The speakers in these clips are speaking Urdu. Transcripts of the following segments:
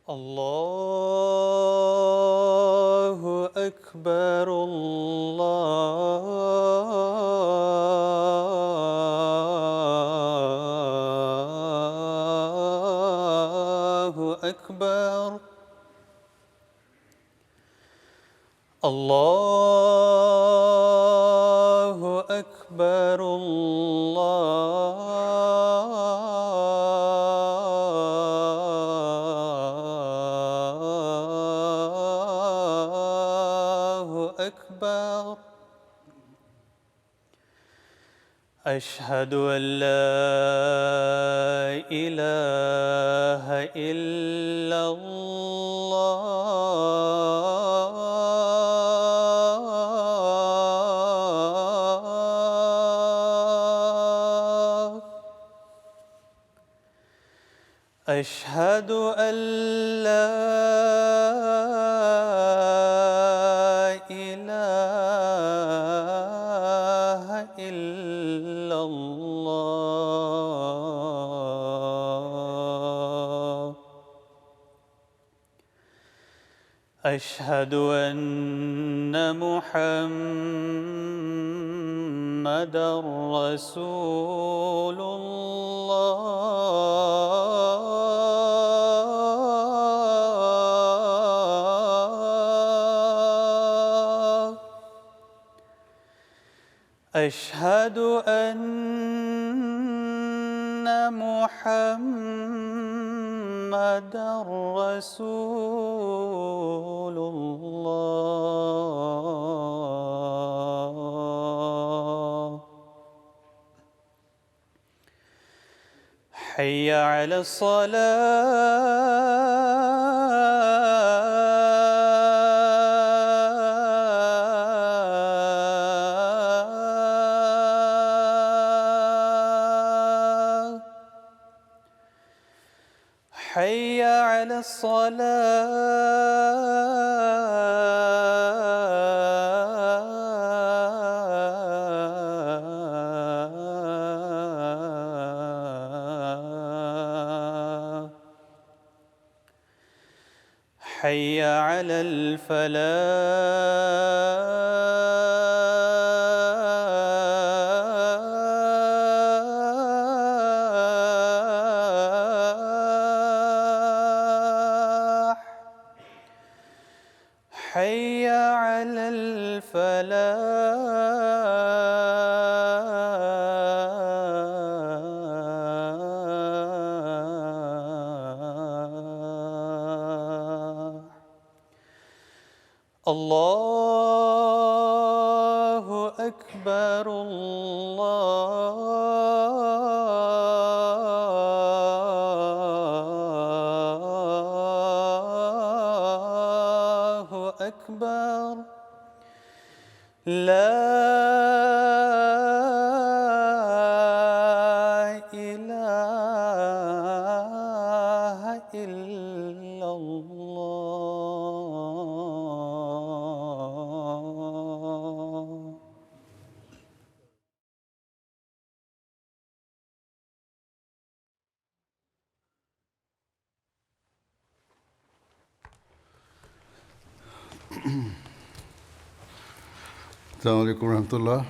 الله أكبر الله أكبر الله أكبر الله أكبر أشهد أن لا إله إلا الله أشهد أن لا إله إلا الله أشهد أن محمدًا رسول الله أشهد أن محمدًا رسول الله حي على الصلاة حي على الصلاة حي على الفلاح حي على الفلاح الله أكبر الله أكبر لا إله إلا الله السلام علیکم ورحمۃ اللہ.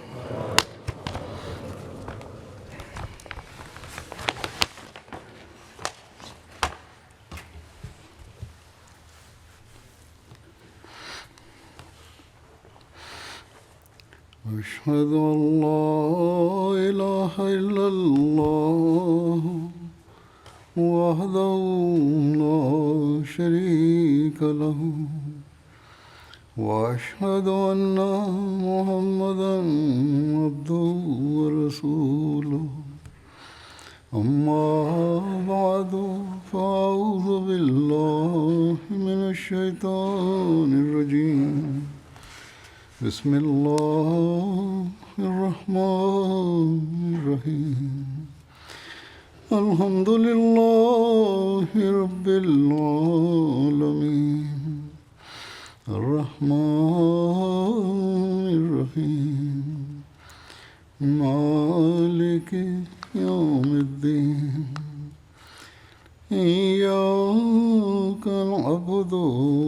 أشهد أن لا إله إلا الله وحده لا شريك له وأشهد أن محمدًا عبده ورسوله أما بعد فأعوذ بالله من الشيطان الرجيم بسم الله الرحمن الرحيم الحمد لله رب العالمين الرحمن الرحيم مالك يوم الدين إياك إياك نعبد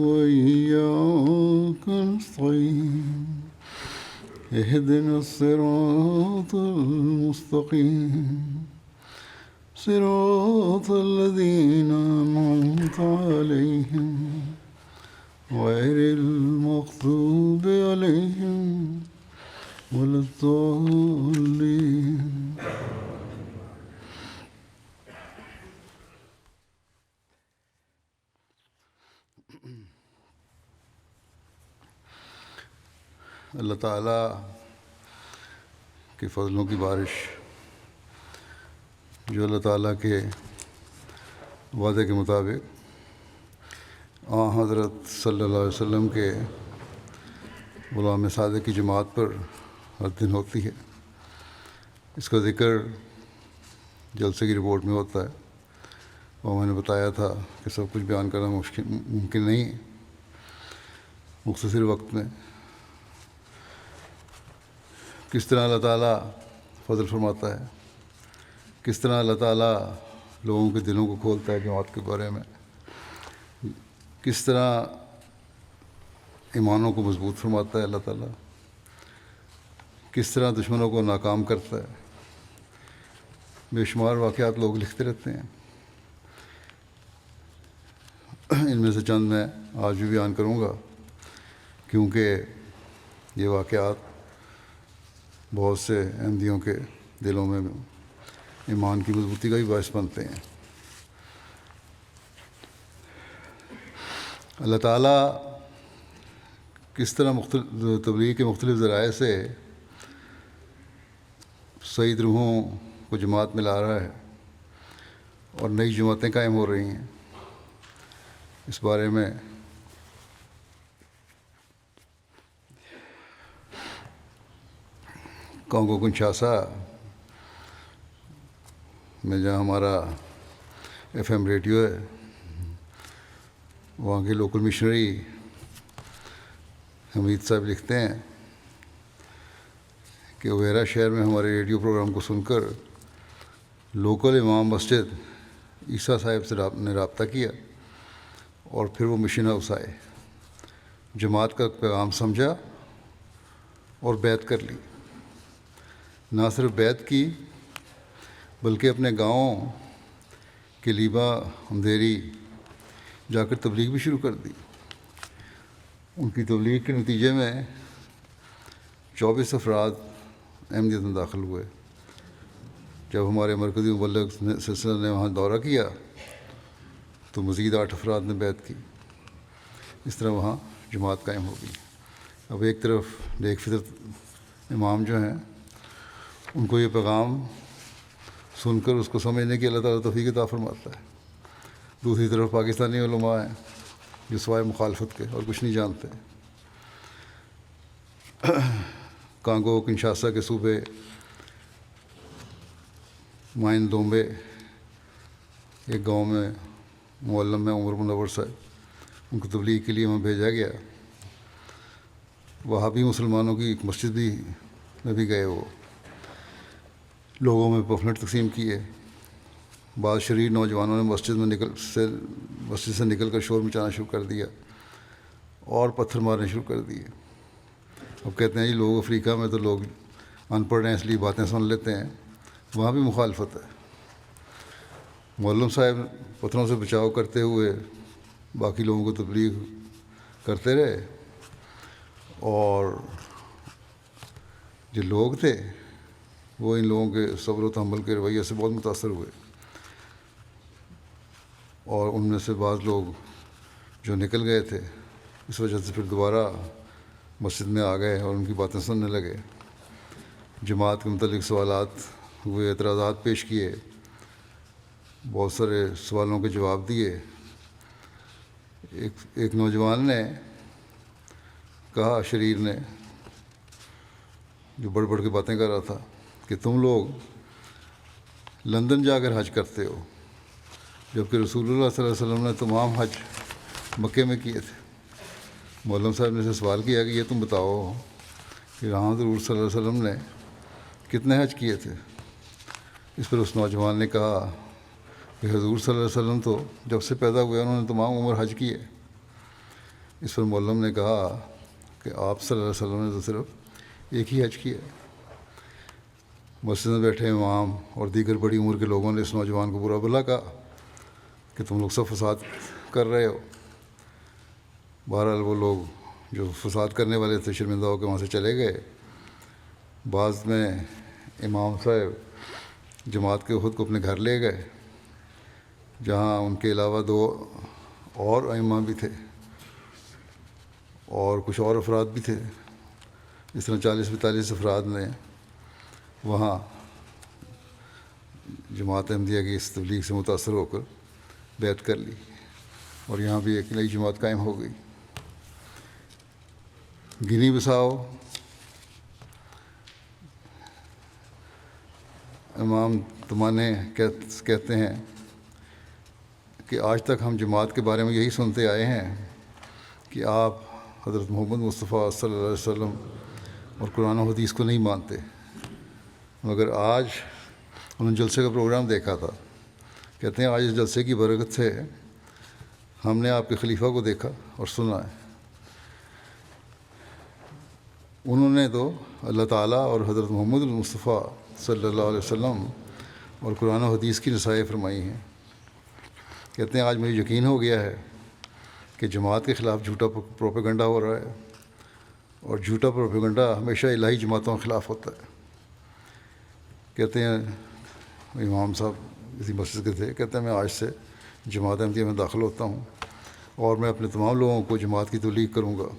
وإياك نستعين اهدنا الصراط المستقيم صراط الذين أنعمت عليهم غير المغضوب عليهم ولا الضالين. اللہ تعالیٰ کے فضلوں کی بارش جو اللہ تعالیٰ کے وعدے کے مطابق حضرت صلی اللہ علیہ وسلم کے غلام صادق کی جماعت پر ہر دن ہوتی ہے، اس کا ذکر جلسے کی رپورٹ میں ہوتا ہے، اور میں نے بتایا تھا کہ سب کچھ بیان کرنا ممکن نہیں ہے مختصر وقت میں۔ کس طرح اللہ تعالیٰ فضل فرماتا ہے، کس طرح اللہ تعالیٰ لوگوں کے دلوں کو کھولتا ہے جماعت کے بارے میں، کس طرح ایمانوں کو مضبوط فرماتا ہے اللہ تعالیٰ، کس طرح دشمنوں کو ناکام کرتا ہے۔ بے شمار واقعات لوگ لکھتے رہتے ہیں، ان میں سے چند میں آج بھی بیان کروں گا، کیونکہ یہ واقعات بہت سے احمدیوں کے دلوں میں ایمان کی مضبوطی کا بھی باعث بنتے ہیں۔ اللہ تعالیٰ کس طرح تبلیغ کے مختلف ذرائع سے سعید روحوں کو جماعت میں لا رہا ہے اور نئی جماعتیں قائم ہو رہی ہیں، اس بارے میں کانگو کنشاسا میں جہاں ہمارا FM ریڈیو ہے، وہاں کے لوکل مشنری حمید صاحب لکھتے ہیں کہ اویرا شہر میں ہمارے ریڈیو پروگرام کو سن کر لوکل امام مسجد عیسیٰ صاحب سے نے رابطہ کیا اور پھر وہ مشن ہاؤس آئے، جماعت کا پیغام سمجھا اور بیعت کر لی۔ نہ صرف بیعت کی بلکہ اپنے گاؤں کے لیبا اندھیری جا کر تبلیغ بھی شروع کر دی۔ ان کی تبلیغ کے نتیجے میں 24 افراد احمدیت میں داخل ہوئے۔ جب ہمارے مرکزی مبلغ سلسلہ نے وہاں دورہ کیا تو مزید 8 افراد نے بیعت کی۔ اس طرح وہاں جماعت قائم ہو گئی۔ اب ایک طرف نیک فطرت امام جو ہیں ان کو یہ پیغام سن کر اس کو سمجھنے کی اللہ تعالیٰ توفیق عطا فرماتا ہے، دوسری طرف پاکستانی علماء ہیں جو سوائے مخالفت کے اور کچھ نہیں جانتے۔ کانگو کنشاسا کے صوبے مائن دومبے ایک گاؤں میں معلم ہے عمر منور صاحب، ان کو تبلیغ کے لیے وہاں بھیجا گیا۔ وہاں بھی مسلمانوں کی ایک مسجد میں بھی گئے، وہ لوگوں میں پمفلٹ تقسیم کیے۔ بعض شریر نوجوانوں نے مسجد سے نکل کر شور مچانا شروع کر دیا اور پتھر مارنے شروع کر دیے۔ اب کہتے ہیں جی لوگ افریقہ میں تو لوگ ان پڑھ ہیں اس لیے باتیں سن لیتے ہیں، وہاں بھی مخالفت ہے۔ معلم صاحب پتھروں سے بچاؤ کرتے ہوئے باقی لوگوں کو تبلیغ کرتے رہے، اور جو لوگ تھے وہ ان لوگوں کے صبر و تحمل کے رویے سے بہت متاثر ہوئے، اور ان میں سے بعض لوگ جو نکل گئے تھے اس وجہ سے پھر دوبارہ مسجد میں آ گئے اور ان کی باتیں سننے لگے۔ جماعت کے متعلق سوالات ہوئے، اعتراضات پیش کیے، بہت سارے سوالوں کے جواب دیے۔ ایک نوجوان نے کہا، شریر نے جو بڑھ بڑھ کے باتیں کر رہا تھا، کہ تم لوگ لندن جا کر حج کرتے ہو جبکہ رسول اللہ صلی اللہ علیہ وسلم نے تمام حج مکے میں کیے تھے۔ مولم صاحب نے اسے سوال کیا کہ یہ تم بتاؤ کہ حضور صلی اللہ علیہ وسلم نے کتنے حج کیے تھے؟ اس پر اس نوجوان نے کہا کہ حضور صلی اللہ علیہ وسلم تو جب سے پیدا ہوئے انہوں نے تمام عمر حج کی ہے۔ اس پر مولم نے کہا کہ آپ صلی اللہ علیہ وسلم نے تو صرف ایک ہی حج کیا ہے۔ مسجد میں بیٹھے امام اور دیگر بڑی عمر کے لوگوں نے اس نوجوان کو برا بھلا کہا کہ تم لوگ سب فساد کر رہے ہو۔ بہرحال وہ لوگ جو فساد کرنے والے تھے شرمندہ ہو کے وہاں سے چلے گئے۔ بعض میں امام صاحب جماعت کے خود کو اپنے گھر لے گئے، جہاں ان کے علاوہ 2 اور ائمہ بھی تھے اور کچھ اور افراد بھی تھے۔ اس طرح 40-42 افراد نے وہاں جماعت احمدیہ کی اس تبلیغ سے متاثر ہو کر بیعت کر لی، اور یہاں بھی ایک نئی جماعت قائم ہو گئی۔ گنی بساؤ امام تمانے کہتے ہیں کہ آج تک ہم جماعت کے بارے میں یہی سنتے آئے ہیں کہ آپ حضرت محمد مصطفیٰ صلی اللہ علیہ وسلم اور قرآن و حدیث کو نہیں مانتے، مگر آج انہوں نے جلسے کا پروگرام دیکھا تھا۔ کہتے ہیں آج اس جلسے کی برکت سے ہم نے آپ کے خلیفہ کو دیکھا اور سنا ہے۔ انہوں نے تو اللہ تعالیٰ اور حضرت محمد المصطفیٰ صلی اللہ علیہ وسلم اور قرآن و حدیث کی نصائح فرمائی ہیں۔ کہتے ہیں آج مجھے یقین ہو گیا ہے کہ جماعت کے خلاف جھوٹا پروپیگنڈا ہو رہا ہے، اور جھوٹا پروپیگنڈا ہمیشہ الہی جماعتوں کے خلاف ہوتا ہے۔ کہتے ہیں امام صاحب اسی مسجد کے تھے، کہتے ہیں میں آج سے جماعت احمدیہ میں داخل ہوتا ہوں اور میں اپنے تمام لوگوں کو جماعت کی تبلیغ کروں گا۔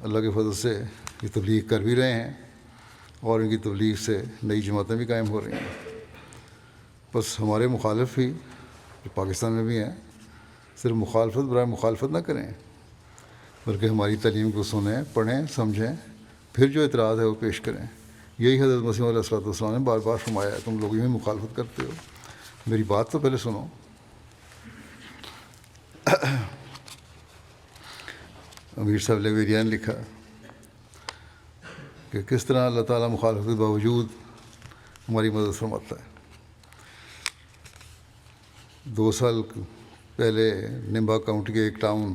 اللہ کے فضل سے یہ تبلیغ کر بھی رہے ہیں اور ان کی تبلیغ سے نئی جماعتیں بھی قائم ہو رہی ہیں۔ بس ہمارے مخالف ہی جو پاکستان میں بھی ہیں صرف مخالفت برائے مخالفت نہ کریں، بلکہ ہماری تعلیم کو سنیں، پڑھیں، سمجھیں، پھر جو اعتراض ہے وہ پیش کریں۔ یہی حضرت مسیح علیہ السلام نے بار بار فرمایا ہے، تم لوگ یوں ہی مخالفت کرتے ہو، میری بات تو پہلے سنو۔ امیر صاحب لیویریا نے لکھا کہ کس طرح اللہ تعالیٰ مخالفت کے باوجود ہماری مدد فرماتا ہے۔ 2 سال پہلے نمبا کاؤنٹی کے ایک ٹاؤن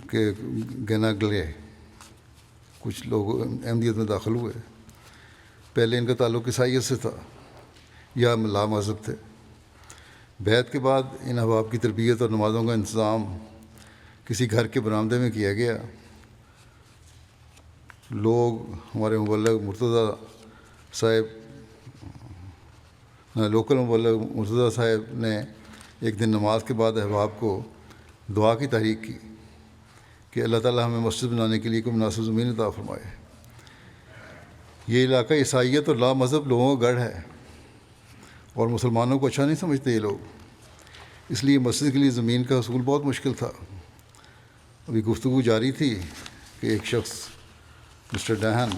کے گیناگلے کچھ لوگ احمدیت میں داخل ہوئے۔ پہلے ان کا تعلق عیسائیت سے تھا یا لا مذہب تھے۔ بیعت کے بعد ان احباب کی تربیت اور نمازوں کا انتظام کسی گھر کے برآمدے میں کیا گیا۔ لوگ ہمارے مبلغ مرتضیٰ صاحب لوکل مبلغ مرتضیٰ صاحب نے ایک دن نماز کے بعد احباب کو دعا کی تحریک کی کہ اللہ تعالیٰ ہمیں مسجد بنانے کے لیے کوئی مناسب زمین عطا فرمائے۔ یہ علاقہ عیسائیت اور لا مذہب لوگوں کا گڑھ ہے اور مسلمانوں کو اچھا نہیں سمجھتے یہ لوگ، اس لیے مسجد کے لیے زمین کا حصول بہت مشکل تھا۔ ابھی گفتگو جاری تھی کہ ایک شخص مسٹر ڈہن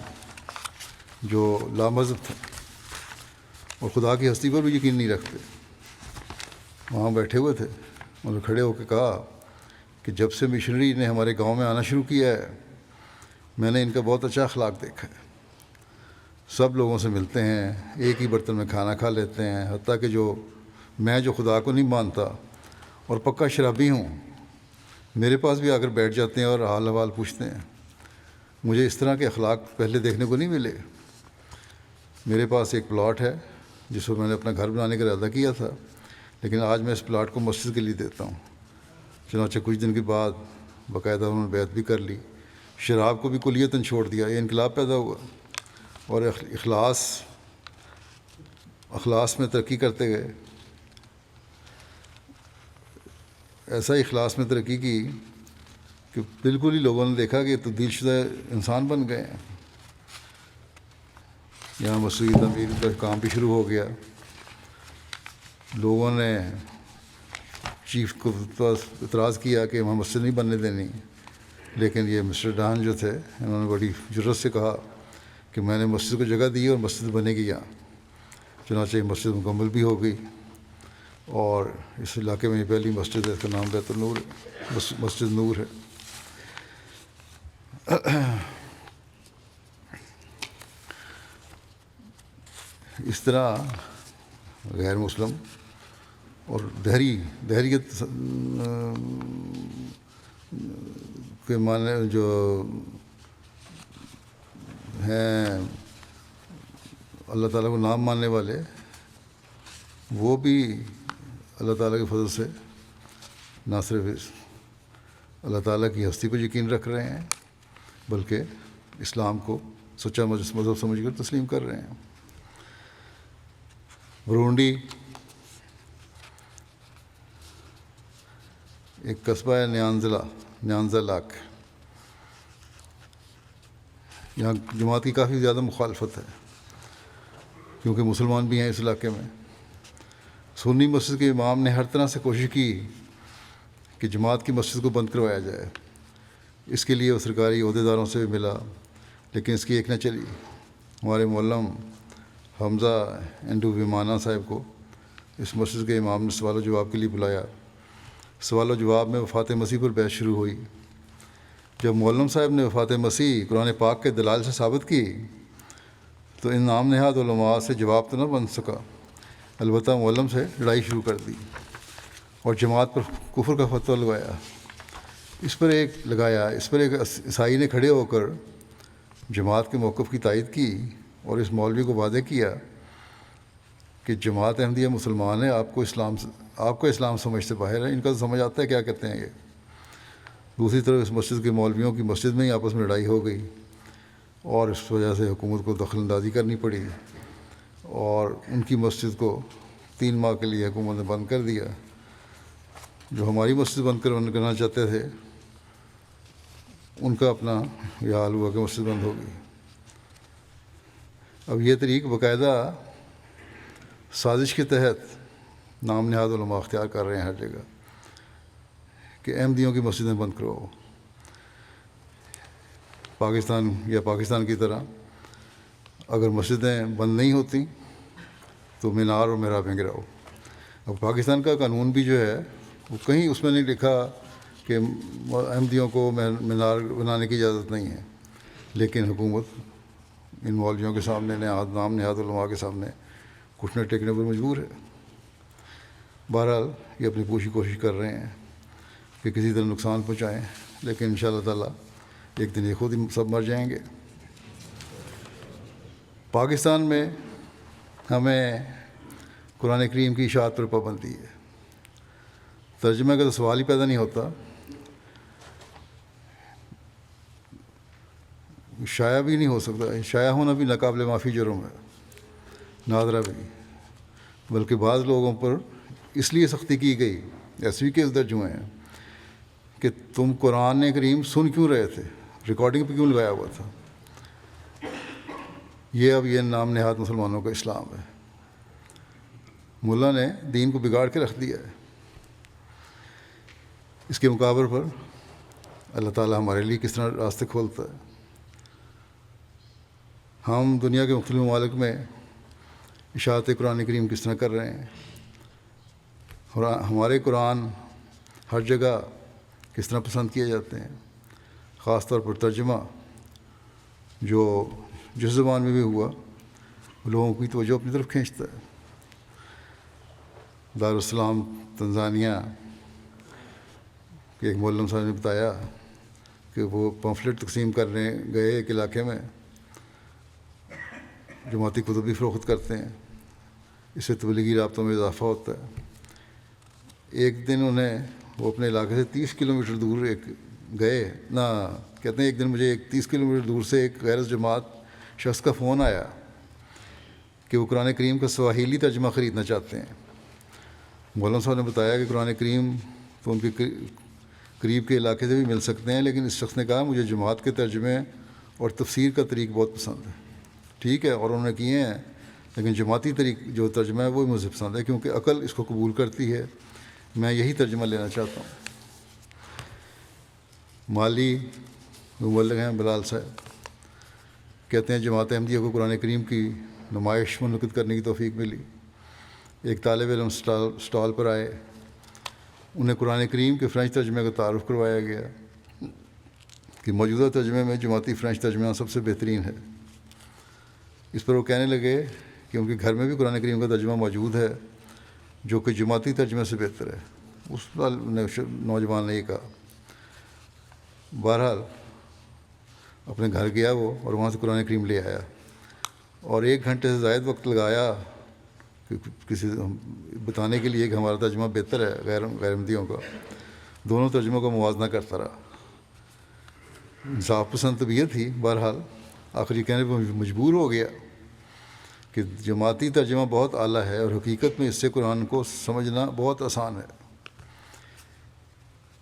جو لا مذہب تھا اور خدا کی ہستی پر بھی یقین نہیں رکھتے، وہاں بیٹھے ہوئے تھے، انہوں نے کھڑے ہو کے کہا کہ جب سے مشنری نے ہمارے گاؤں میں آنا شروع کیا ہے میں نے ان کا بہت اچھا اخلاق دیکھا ہے۔ سب لوگوں سے ملتے ہیں، ایک ہی برتن میں کھانا کھا لیتے ہیں، حتیٰ کہ میں جو خدا کو نہیں مانتا اور پکا شرابی ہوں میرے پاس بھی آ کر بیٹھ جاتے ہیں اور حال احوال پوچھتے ہیں۔ مجھے اس طرح کے اخلاق پہلے دیکھنے کو نہیں ملے۔ میرے پاس ایک پلاٹ ہے جس پر میں نے اپنا گھر بنانے کا ارادہ کیا تھا، لیکن آج میں اس پلاٹ کو مسجد کے لیے دیتا ہوں۔ چنانچہ کچھ دن کے بعد باقاعدہ انہوں نے بیعت بھی کر لی، شراب کو بھی کلیتاً چھوڑ دیا۔ یہ انقلاب پیدا ہوا اور اخلاص میں ترقی کرتے گئے۔ ایسا اخلاص میں ترقی کی کہ بالکل ہی لوگوں نے دیکھا کہ تبدیل شدہ انسان بن گئے ہیں۔ یہاں مسجد کی تعمیر کا کام بھی شروع ہو گیا۔ لوگوں نے چیف کو اعتراض کیا کہ وہاں مسجد نہیں بننے دینی، لیکن یہ مسٹر ڈان جو تھے انہوں نے بڑی جرأت سے کہا کہ میں نے مسجد کو جگہ دی اور مسجد بنے گی یہاں۔ چنانچہ یہ مسجد مکمل بھی ہو گئی اور اس علاقے میں پہلی مسجد ہے، اس کا نام بیت النور مسجد نور ہے۔ اس طرح غیر مسلم اور دہریت کے معنی جو ہیں اللہ تعالیٰ کو نام ماننے والے، وہ بھی اللہ تعالیٰ کے فضل سے نہ صرف اللہ تعالیٰ کی ہستی پر یقین رکھ رہے ہیں بلکہ اسلام کو سچا مذہب سمجھ کر تسلیم کر رہے ہیں۔ برونڈی ایک قصبہ ہے نیانزا لاک، یہاں جماعت کی کافی زیادہ مخالفت ہے کیونکہ مسلمان بھی ہیں اس علاقے میں۔ سنی مسجد کے امام نے ہر طرح سے کوشش کی کہ جماعت کی مسجد کو بند کروایا جائے، اس کے لیے وہ سرکاری عہدیداروں سے بھی ملا لیکن اس کی ایک نہ چلی۔ ہمارے معلم حمزہ انڈو ویمانہ صاحب کو اس مسجد کے امام نے سوال و جواب کے لیے بلایا۔ سوال و جواب میں وفات مسیح پر بحث شروع ہوئی۔ جب معلم صاحب نے وفات مسیح قرآن پاک کے دلائل سے ثابت کی تو ان نام نہاد علماء سے جواب تو نہ بن سکا، البتہ معلم سے لڑائی شروع کر دی اور جماعت پر کفر کا فتویٰ لگایا۔ اس پر ایک عیسائی نے کھڑے ہو کر جماعت کے موقف کی تائید کی اور اس مولوی کو واضح کیا کہ جماعت احمدیہ مسلمان ہے، آپ کو اسلام سمجھ سے باہر ہے، ان کا تو سمجھ آتا ہے کیا کہتے ہیں یہ۔ دوسری طرف اس مسجد کے مولویوں کی مسجد میں ہی آپس میں لڑائی ہو گئی اور اس وجہ سے حکومت کو دخل اندازی کرنی پڑی اور ان کی مسجد کو 3 ماہ کے لیے حکومت نے بند کر دیا۔ جو ہماری مسجد بند کرنا چاہتے تھے ان کا اپنا یہ حال ہوا کہ مسجد بند ہو گئی۔ اب یہ طریق باقاعدہ سازش کے تحت نام نہاد علماء اختیار کر رہے ہیں ہر جگہ کہ احمدیوں کی مسجدیں بند کرواؤ۔ پاکستان کی طرح اگر مسجدیں بند نہیں ہوتی تو مینار اور محرابیں گراؤ۔ اب پاکستان کا قانون بھی جو ہے وہ کہیں اس میں نہیں لکھا کہ احمدیوں کو مینار بنانے کی اجازت نہیں ہے، لیکن حکومت ان مولویوں کے سامنے نام نہاد علماء کے سامنے گھٹنے ٹیکنے پر مجبور ہے۔ بہرحال یہ اپنی پوری کوشش کر رہے ہیں کہ کسی طرح نقصان پہنچائیں، لیکن انشاءاللہ تعالیٰ ایک دن یہ خود ہی سب مر جائیں گے۔ پاکستان میں ہمیں قرآن کریم کی اشاعت پر پابندی ہے۔ ترجمہ کا تو سوال ہی پیدا نہیں ہوتا، شائع بھی نہیں ہو سکتا، شائع ہونا بھی ناقابل معافی جرم ہے، نادرہ بھی، بلکہ بعض لوگوں پر اس لیے سختی کی گئی، ایسے بھی کیس درج ہوئے ہیں کہ تم قرآن کریم سن کیوں رہے تھے، ریکارڈنگ پہ کیوں لگایا ہوا تھا۔ یہ نام نہاد مسلمانوں کا اسلام ہے۔ ملا نے دین کو بگاڑ کے رکھ دیا ہے۔ اس کے مقابل پر اللہ تعالیٰ ہمارے لیے کس طرح راستے کھولتا ہے۔ ہم دنیا کے مختلف ممالک میں اشاعت قرآن کریم کس طرح کر رہے ہیں، اور ہمارے قرآن ہر جگہ کس طرح پسند کیے جاتے ہیں، خاص طور پر ترجمہ جو جس زبان میں بھی ہوا لوگوں کی توجہ اپنی طرف کھینچتا ہے۔ دارالسلام تنزانیہ کے ایک معلم صاحب نے بتایا کہ وہ پمفلٹ تقسیم کرنے گئے ایک علاقے میں، جماعتی کتب بھی فروخت کرتے ہیں، اس سے تبلیغی رابطوں میں اضافہ ہوتا ہے۔ ایک دن وہ اپنے علاقے سے 30 کلومیٹر دور کہتے ہیں ایک دن مجھے 30 کلومیٹر دور سے ایک غیر جماعت شخص کا فون آیا کہ وہ قرآن کریم کا سواحیلی ترجمہ خریدنا چاہتے ہیں۔ مولانا صاحب نے بتایا کہ قرآن کریم تو ان کے قریب کے علاقے سے بھی مل سکتے ہیں، لیکن اس شخص نے کہا مجھے جماعت کے ترجمے اور تفسیر کا طریق بہت پسند ہے۔ ٹھیک ہے، اور انہوں نے کیے ہیں، لیکن جماعتی طریق جو ترجمہ ہے وہ مجھے پسند ہے کیونکہ عقل اس کو قبول کرتی ہے، میں یہی ترجمہ لینا چاہتا ہوں۔ مالی مبلغ ہیں بلال صاحب، کہتے ہیں جماعت احمدیہ کو قرآن کریم کی نمائش منعقد کرنے کی توفیق ملی۔ ایک طالب علم سٹال پر آئے، انہیں قرآن کریم کے فرینچ ترجمے کا تعارف کروایا گیا کہ موجودہ ترجمے میں جماعتی فرینچ ترجمہ سب سے بہترین ہے۔ اس پر وہ کہنے لگے کہ ان کے گھر میں بھی قرآن کریم کا ترجمہ موجود ہے جو کہ جماعتی ترجمے سے بہتر ہے. اس نوجوان نے یہ کہا. بہرحال اپنے گھر گیا وہ اور وہاں سے قرآن کریم لے آیا اور 1 گھنٹے سے زائد وقت لگایا کہ کسی بتانے کے لیے کہ ہمارا ترجمہ بہتر ہے غیر احمدیوں کا. دونوں ترجموں کا موازنہ کرتا رہا. انصاف پسند طبیعت تھی. بہرحال آخر یہ کہنے پر مجبور ہو گیا کہ جماعتی ترجمہ بہت اعلیٰ ہے اور حقیقت میں اس سے قرآن کو سمجھنا بہت آسان ہے.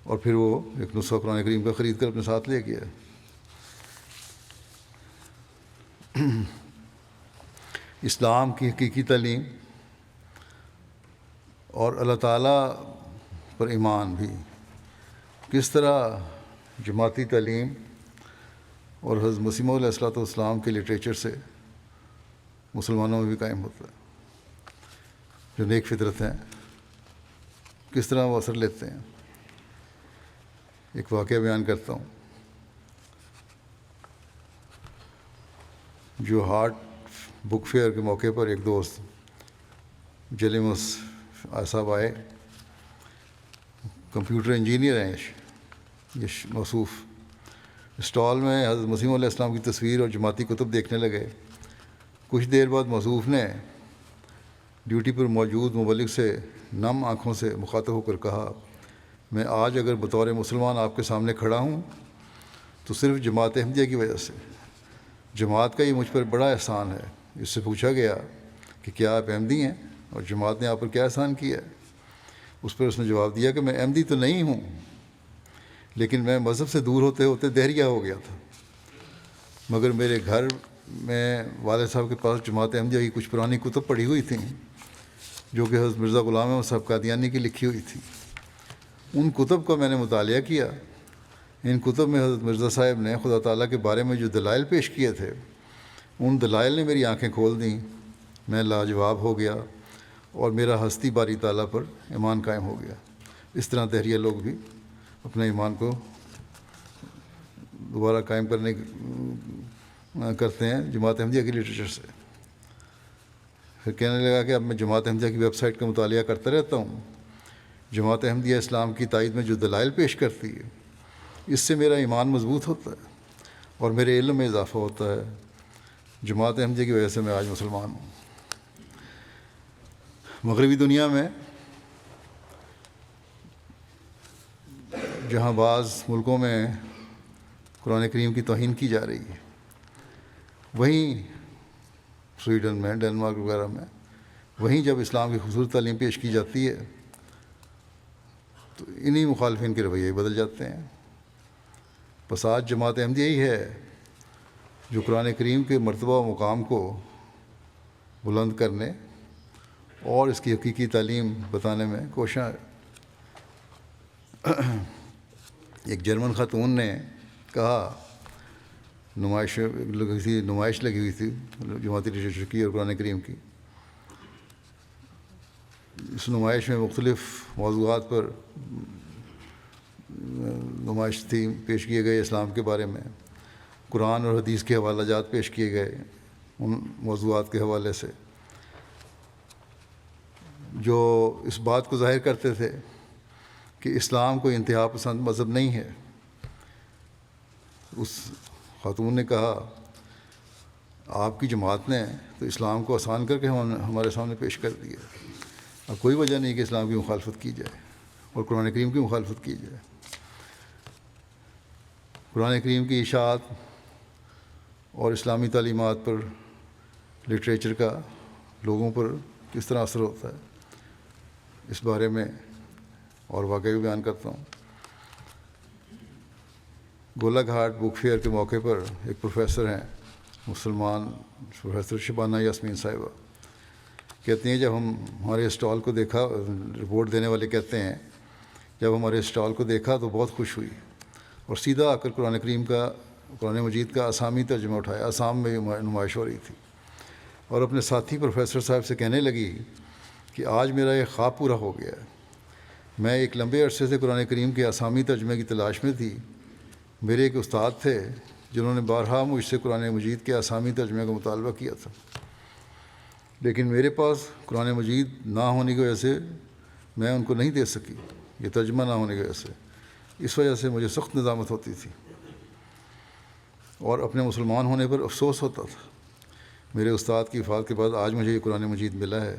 اور پھر وہ ایک نسخہ قرآن کریم کا خرید کر اپنے ساتھ لے گیا. اسلام کی حقیقی تعلیم اور اللہ تعالیٰ پر ایمان بھی کس طرح جماعتی تعلیم اور حضرت مسیح علیہ الصلوۃ والسلام کے لٹریچر سے مسلمانوں میں بھی قائم ہوتا ہے. جو نیک فطرت ہیں کس طرح وہ اثر لیتے ہیں. ایک واقعہ بیان کرتا ہوں. جو ہارٹ بک فیئر کے موقع پر ایک دوست جلیمس صاحب آئے. کمپیوٹر انجینئر ہیں یہ موصوف. اسٹال میں حضرت مسیح علیہ السلام کی تصویر اور جماعتی کتب دیکھنے لگے. کچھ دیر بعد موصوف نے ڈیوٹی پر موجود مبلغ سے نم آنکھوں سے مخاطب ہو کر کہا میں آج اگر بطور مسلمان آپ کے سامنے کھڑا ہوں تو صرف جماعت احمدیہ کی وجہ سے. جماعت کا یہ مجھ پر بڑا احسان ہے. اس سے پوچھا گیا کہ کیا آپ احمدی ہیں اور جماعت نے آپ پر کیا احسان کیا ہے. اس پر اس نے جواب دیا کہ میں احمدی تو نہیں ہوں لیکن میں مذہب سے دور ہوتے ہوتے دہریہ ہو گیا تھا. مگر میرے گھر میں والد صاحب کے پاس جماعت احمدیہ کی کچھ پرانی کتب پڑھی ہوئی تھیں جو کہ حضرت مرزا غلام احمد صاحب قادیانی کی لکھی ہوئی تھی. ان کتب کا میں نے مطالعہ کیا. ان کتب میں حضرت مرزا صاحب نے خدا تعالیٰ کے بارے میں جو دلائل پیش کیے تھے ان دلائل نے میری آنکھیں کھول دیں. میں لاجواب ہو گیا اور میرا ہستی باری تعالیٰ پر ایمان قائم ہو گیا. اس طرح دہریہ لوگ بھی اپنے ایمان کو دوبارہ قائم کرتے ہیں جماعت احمدیہ کی لٹریچر سے. پھر کہنے لگا کہ اب میں جماعت احمدیہ کی ویب سائٹ کا مطالعہ کرتا رہتا ہوں. جماعت احمدیہ اسلام کی تائید میں جو دلائل پیش کرتی ہے اس سے میرا ایمان مضبوط ہوتا ہے اور میرے علم میں اضافہ ہوتا ہے. جماعت احمدیہ کی وجہ سے میں آج مسلمان ہوں. مغربی دنیا میں جہاں بعض ملکوں میں قرآن کریم کی توہین کی جا رہی ہے وہیں سویڈن میں ڈنمارک وغیرہ میں وہیں جب اسلام کی خوبصورت تعلیم پیش کی جاتی ہے تو انہی مخالفین کے رویے بدل جاتے ہیں. بس آج جماعت احمدیہ ہی ہے جو قرآن کریم کے مرتبہ و مقام کو بلند کرنے اور اس کی حقیقی تعلیم بتانے میں کوشاں ہے. ایک جرمن خاتون نے کہا نمائش لگی ہوئی تھی جماعتی لٹریچر کی اور قرآن کریم کی. اس نمائش میں مختلف موضوعات پر نمائش تھی پیش کیے گئے. اسلام کے بارے میں قرآن اور حدیث کے حوالہ جات پیش کیے گئے ان موضوعات کے حوالے سے جو اس بات کو ظاہر کرتے تھے کہ اسلام کوئی انتہا پسند مذہب نہیں ہے. اس خاتون نے کہا آپ کی جماعت نے تو اسلام کو آسان کر کے ہمارے سامنے پیش کر دیا. اب کوئی وجہ نہیں کہ اسلام کی مخالفت کی جائے اور قرآن کریم کی مخالفت کی جائے. قرآن کریم کی اشاعت اور اسلامی تعلیمات پر لٹریچر کا لوگوں پر کس طرح اثر ہوتا ہے اس بارے میں اور واقعی بیان کرتا ہوں. گولہ گھاٹ بک فیئر کے موقع پر ایک پروفیسر ہیں مسلمان پروفیسر شبانہ یاسمین صاحبہ کہتی ہیں جب ہم ہمارے اسٹال کو دیکھا رپورٹ دینے والے کہتے ہیں جب ہمارے اسٹال کو دیکھا تو بہت خوش ہوئی اور سیدھا آ کر قرآن مجید کا آسامی ترجمہ اٹھایا. آسام میں نمائش ہو رہی تھی اور اپنے ساتھی پروفیسر صاحب سے کہنے لگی کہ آج میرا یہ خواب پورا ہو گیا ہے. میں ایک لمبے عرصے سے قرآن کریم کے آسامی ترجمے کی تلاش میں تھی. میرے ایک استاد تھے جنہوں نے بارہا مجھ سے قرآن مجید کے آسامی ترجمے کا مطالبہ کیا تھا. لیکن میرے پاس قرآن مجید نہ ہونے کی وجہ سے میں ان کو نہیں دے سکی، یہ ترجمہ نہ ہونے کی وجہ سے، اس وجہ سے مجھے سخت ندامت ہوتی تھی اور اپنے مسلمان ہونے پر افسوس ہوتا تھا۔ میرے استاد کی وفات کے بعد آج مجھے یہ قرآن مجید ملا ہے،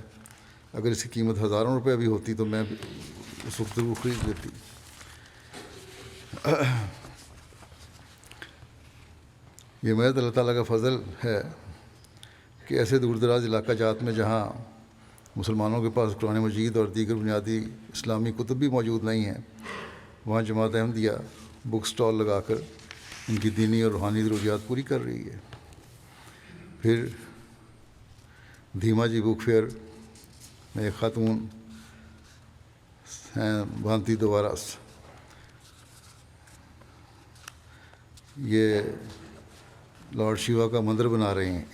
اگر اس کی قیمت ہزاروں روپے بھی ہوتی تو میں اس وقت ضرور خرید لیتی۔ یہ محض اللہ تعالیٰ کا فضل ہے کہ ایسے دور دراز علاقہ جات میں جہاں مسلمانوں کے پاس قرآن مجید اور دیگر بنیادی اسلامی کتب بھی موجود نہیں ہیں، وہاں جماعت احمدیہ بک سٹال لگا کر ان کی دینی اور روحانی ضروریات پوری کر رہی ہے۔ پھر دھیما جی بک فیئر میں ایک خاتون ہیں بھانتی دوبارہ، یہ لارڈ شیوا کا مندر بنا رہی ہیں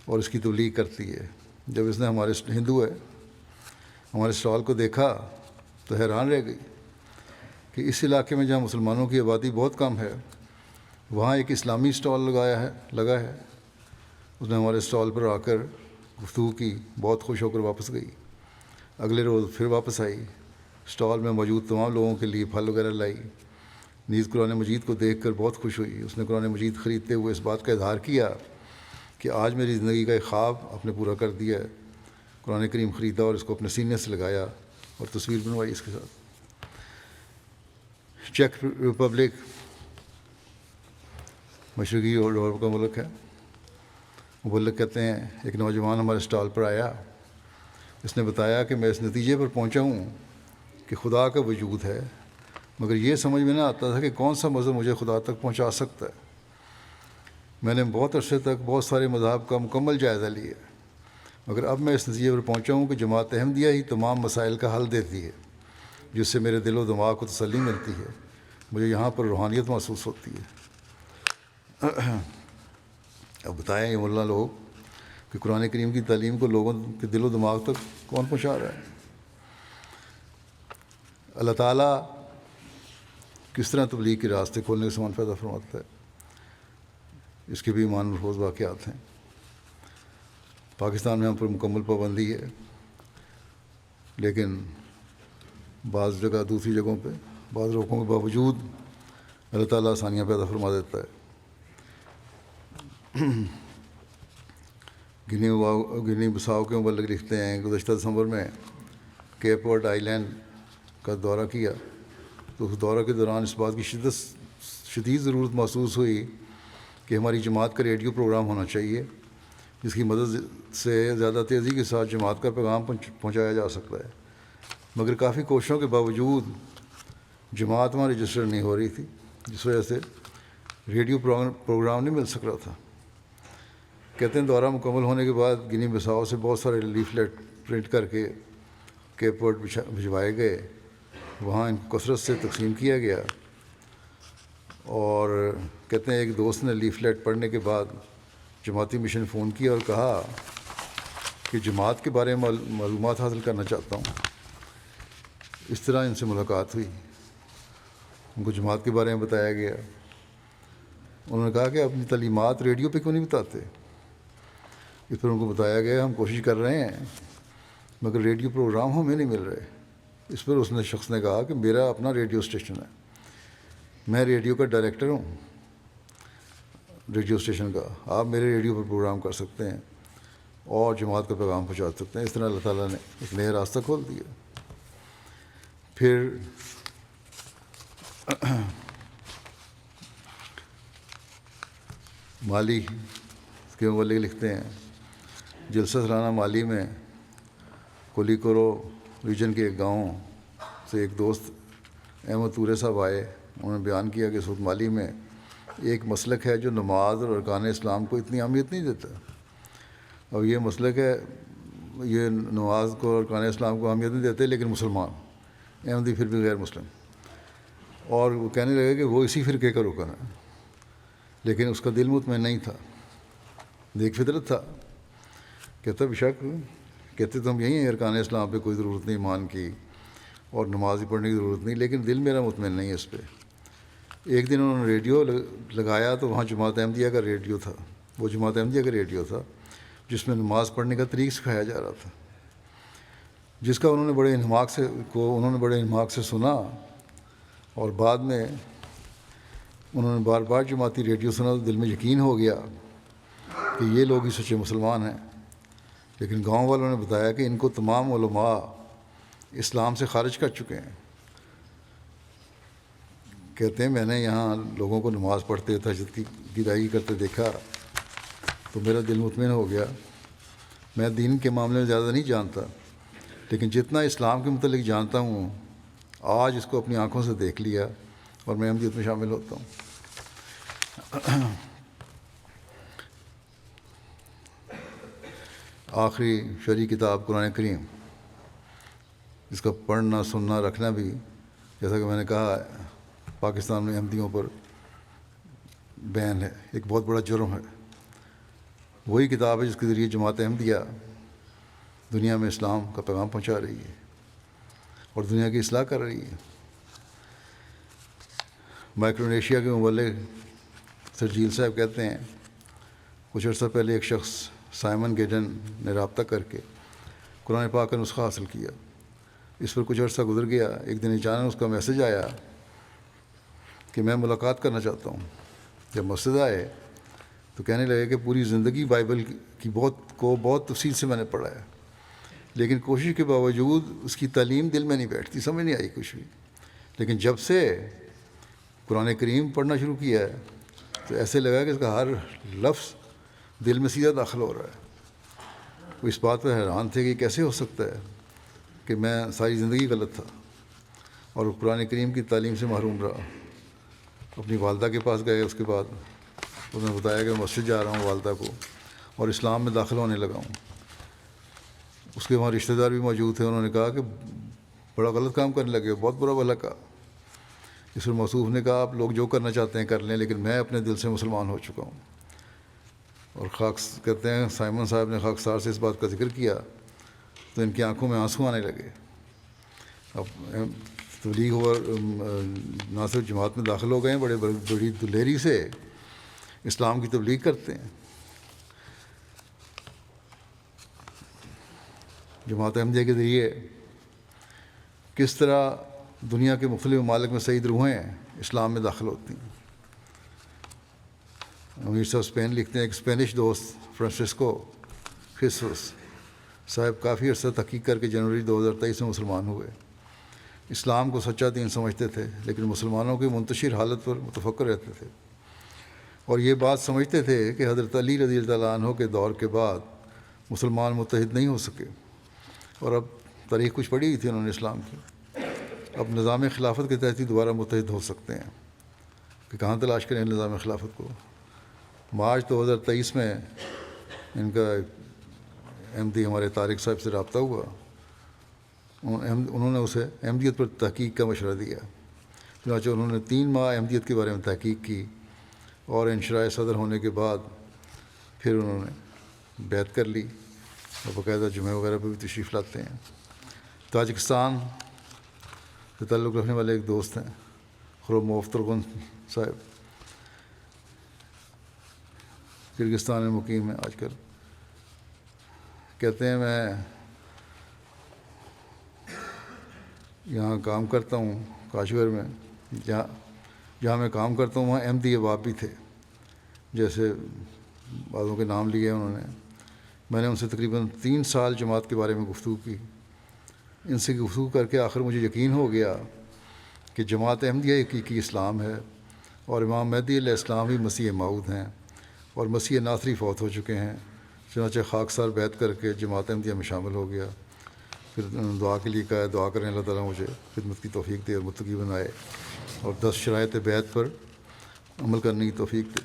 اور اس کی تبلیغ کرتی ہے۔ جب اس نے ہندو ہے، ہمارے اسٹال کو دیکھا تو حیران رہ گئی کہ اس علاقے میں جہاں مسلمانوں کی آبادی بہت کم ہے وہاں ایک اسلامی اسٹال لگا ہے۔ اس نے ہمارے اسٹال پر آ کر گفتگو کی، بہت خوش ہو کر واپس گئی۔ اگلے روز پھر واپس آئی، اسٹال میں موجود تمام لوگوں کے لیے پھل وغیرہ لائی، نیز قرآن مجید کو دیکھ کر بہت خوش ہوئی۔ اس نے قرآن مجید خریدتے ہوئے اس بات کا اظہار کیا کہ آج میری زندگی کا ایک خواب آپ نے پورا کر دیا ہے۔ قرآن کریم خریدا اور اس کو اپنے سینے سے لگایا اور تصویر بنوائی اس کے ساتھ۔ چیک ریپبلک مشرقی یورپ کا ملک ہے۔ مبلغ کہتے ہیں ایک نوجوان ہمارے اسٹال پر آیا، اس نے بتایا کہ میں اس نتیجے پر پہنچا ہوں کہ خدا کا وجود ہے، مگر یہ سمجھ میں نہ آتا تھا کہ کون سا مذہب مجھے خدا تک پہنچا سکتا ہے۔ میں نے بہت عرصے تک بہت سارے مذاہب کا مکمل جائزہ لیا، مگر اب میں اس نتیجے پر پہنچا ہوں کہ جماعت احمدیہ ہی تمام مسائل کا حل دیتی ہے، جس سے میرے دل و دماغ کو تسلی ملتی ہے، مجھے یہاں پر روحانیت محسوس ہوتی ہے۔ اب بتائیں یہ مولانا لوگ کہ قرآن کریم کی تعلیم کو لوگوں کے دل و دماغ تک کون پہنچا رہا ہے؟ اللہ تعالیٰ کس طرح تبلیغ کے راستے کھولنے کا سامان پیدا فرماتا ہے، اس کے بھی ایمان محفوظ واقعات ہیں۔ پاکستان میں ہم پر مکمل پابندی ہے، لیکن بعض جگہ دوسری جگہوں پہ بعض روکوں کے باوجود اللہ تعالیٰ آسانیاں پیدا فرما دیتا ہے۔ گنی بساؤ کے مبلغ لکھتے ہیں گزشتہ دسمبر میں کیپ ورڈ آئی لینڈ کا دورہ کیا تو اس دورہ کے دوران اس بات کی شدید ضرورت محسوس ہوئی کہ ہماری جماعت کا ریڈیو پروگرام ہونا چاہیے جس کی مدد سے زیادہ تیزی کے ساتھ جماعت کا پیغام پہنچایا جا سکتا ہے، مگر کافی کوششوں کے باوجود جماعت وہاں رجسٹر نہیں ہو رہی تھی، جس وجہ سے ریڈیو پروگرام نہیں مل سک رہا تھا۔ کہتے ہیں دورہ مکمل ہونے کے بعد گنی بساؤ سے بہت سارے لیفلیٹ پرنٹ کر کے کیپ ورڈ بھجوائے گئے، وہاں ان کو کثرت سے تقسیم کیا گیا، اور کہتے ہیں ایک دوست نے لیفلیٹ پڑھنے کے بعد جماعتی مشن فون کیا اور کہا کہ جماعت کے بارے میں معلومات حاصل کرنا چاہتا ہوں۔ اس طرح ان سے ملاقات ہوئی، ان کو جماعت کے بارے میں بتایا گیا۔ انہوں نے کہا کہ اپنی تعلیمات ریڈیو پہ کیوں نہیں بتاتے؟ اس پر ان کو بتایا گیا ہم کوشش کر رہے ہیں مگر ریڈیو پروگرام ہمیں نہیں مل رہے۔ اس پر اس شخص نے کہا کہ میرا اپنا ریڈیو اسٹیشن ہے، میں ریڈیو کا ڈائریکٹر ہوں ریڈیو اسٹیشن کا، آپ میرے ریڈیو پر پروگرام کر سکتے ہیں اور جماعت کا پیغام پہنچا سکتے ہیں۔ اس طرح اللہ تعالیٰ نے ایک نیا راستہ کھول دیا۔ پھر مالی کے مبلغ لکھتے ہیں جلسہ سالانہ مالی میں کولیکورو ریجن کے ایک گاؤں سے ایک دوست احمد تورے صاحب آئے۔ انہوں نے بیان کیا کہ اس وقت مالی میں ایک مسلک ہے جو نماز اور ارکان اسلام کو اتنی اہمیت نہیں دیتا، اور یہ مسلک ہے یہ نماز کو اور ارکان اسلام کو اہمیت نہیں دیتے، لیکن مسلمان احمدی پھر بھی غیر مسلم، اور وہ کہنے لگے کہ وہ اسی فرقے کا رکن ہے، لیکن اس کا دل مطمئن نہیں تھا، نیک فطرت تھا۔ کہتا بشک کہتے تو ہم یہی ہیں ارکان اسلام پہ کوئی ضرورت نہیں ایمان کی اور نماز ہی پڑھنے کی ضرورت نہیں، لیکن دل میرا مطمئن نہیں ہے اس پہ۔ ایک دن انہوں نے ریڈیو لگایا تو وہاں جماعت احمدیہ کا ریڈیو تھا، وہ جماعت احمدیہ کا ریڈیو تھا جس میں نماز پڑھنے کا طریق سکھایا جا رہا تھا، جس کا انہوں نے بڑے انہماک سے سنا، اور بعد میں انہوں نے بار بار جماعتی ریڈیو سنا تو دل میں یقین ہو گیا کہ یہ لوگ ہی سچے مسلمان ہیں۔ لیکن گاؤں والوں نے بتایا کہ ان کو تمام علماء اسلام سے خارج کر چکے ہیں۔ کہتے ہیں میں نے یہاں لوگوں کو نماز پڑھتے تہجد کی ادائیگی کرتے دیکھا تو میرا دل مطمئن ہو گیا۔ میں دین کے معاملے میں زیادہ نہیں جانتا، لیکن جتنا اسلام کے متعلق جانتا ہوں آج اس کو اپنی آنکھوں سے دیکھ لیا اور میں احمدیت میں شامل ہوتا ہوں۔ آخری شرعی کتاب قرآن کریم، جس کا پڑھنا سننا رکھنا بھی، جیسا کہ میں نے کہا، پاکستان میں احمدیوں پر بین ہے، ایک بہت بڑا جرم ہے۔ وہی کتاب ہے جس کے ذریعے جماعت احمدیہ دنیا میں اسلام کا پیغام پہنچا رہی ہے اور دنیا کی اصلاح کر رہی ہے۔ مائکرونیشیا کے مبلغ سرجیل صاحب کہتے ہیں کچھ عرصہ پہلے ایک شخص سائمن گیڈن نے رابطہ کر کے قرآن پاک کا نسخہ حاصل کیا۔ اس پر کچھ عرصہ گزر گیا، ایک دن اچانک اس کا میسج آیا کہ میں ملاقات کرنا چاہتا ہوں۔ جب مسجد آئے تو کہنے لگے کہ پوری زندگی بائبل کی بہت تفصیل سے میں نے پڑھا ہے، لیکن کوشش کے باوجود اس کی تعلیم دل میں نہیں بیٹھتی، سمجھ نہیں آئی کچھ بھی۔ لیکن جب سے قرآن کریم پڑھنا شروع کیا ہے تو ایسے لگا کہ اس کا ہر لفظ دل میں سیدھا داخل ہو رہا ہے۔ وہ اس بات پر حیران تھے کہ کیسے ہو سکتا ہے کہ میں ساری زندگی غلط تھا اور قرآن کریم کی تعلیم سے محروم رہا۔ اپنی والدہ کے پاس گئے، اس کے بعد انہوں نے بتایا کہ مسجد جا رہا ہوں والدہ کو، اور اسلام میں داخل ہونے لگا ہوں۔ اس کے وہاں رشتہ دار بھی موجود تھے، انہوں نے کہا کہ بڑا غلط کام کرنے لگے، بہت برا بھلا کہا۔ اس پر موصوف نے کہا آپ لوگ جو کرنا چاہتے ہیں کر لیں، لیکن میں اپنے دل سے مسلمان ہو چکا ہوں۔ اور کہتے ہیں سائمن صاحب نے خاکسار سے اس بات کا ذکر کیا تو ان کی آنکھوں میں آنسو آنے لگے۔ اب تبلیغ ہوا، نہ صرف جماعت میں داخل ہو گئے ہیں، بڑی دلیری سے اسلام کی تبلیغ کرتے ہیں۔ جماعت احمدیہ کے ذریعے کس طرح دنیا کے مختلف ممالک میں سعید روحیں اسلام میں داخل ہوتی ہیں۔ امیر صاحب اسپین لکھتے ہیں، ایک اسپینش دوست فرانسسکو خیسوس صاحب کافی عرصہ تحقیق کر کے جنوری 2023 میں مسلمان ہوئے۔ اسلام کو سچا دین سمجھتے تھے، لیکن مسلمانوں کی منتشر حالت پر متفکر رہتے تھے، اور یہ بات سمجھتے تھے کہ حضرت علی رضی اللہ عنہ کے دور کے بعد مسلمان متحد نہیں ہو سکے۔ اور اب تاریخ کچھ پڑھی ہوئی تھی انہوں نے اسلام کی، اب نظام خلافت کے تحت ہی دوبارہ متحد ہو سکتے ہیں، کہ کہاں تلاش کریں نظام خلافت کو۔ مارچ 2023 میں ان کا احمدی ہمارے طارق صاحب سے رابطہ ہوا، انہوں نے اسے احمدیت پر تحقیق کا مشورہ دیا۔ چنانچہ انہوں نے 3 ماہ احمدیت کے بارے میں تحقیق کی، اور انشراح صدر ہونے کے بعد پھر انہوں نے بیعت کر لی، اور باقاعدہ جمعہ وغیرہ پہ بھی تشریف لاتے ہیں۔ تاجکستان سے تعلق رکھنے والے ایک دوست ہیں خرم مفترغن صاحب، کرگستان میں مقیم ہیں آج کل۔ کہتے ہیں میں یہاں کام کرتا ہوں کاشغر میں، جہاں میں کام کرتا ہوں وہاں احمدی احباب بھی تھے، جیسے بعضوں کے نام لیے انہوں نے۔ میں نے ان سے تقریباً 3 سال جماعت کے بارے میں گفتگو کی۔ ان سے گفتگو کر کے آخر مجھے یقین ہو گیا کہ جماعت احمدیہ حقیقی اسلام ہے، اور امام مہدی علیہ السلام ہی مسیح موعود ہیں، اور مسیح ناصری فوت ہو چکے ہیں۔ چنانچہ خاکسار بیعت کر کے جماعت احمدیہ میں شامل ہو گیا۔ پھر دعا کے لیے کہا دعا کریں اللہ تعالیٰ مجھے خدمت کی توفیق دے اور متقی بنائے، اور 10 شرائط بیعت پر عمل کرنے کی توفیق دے۔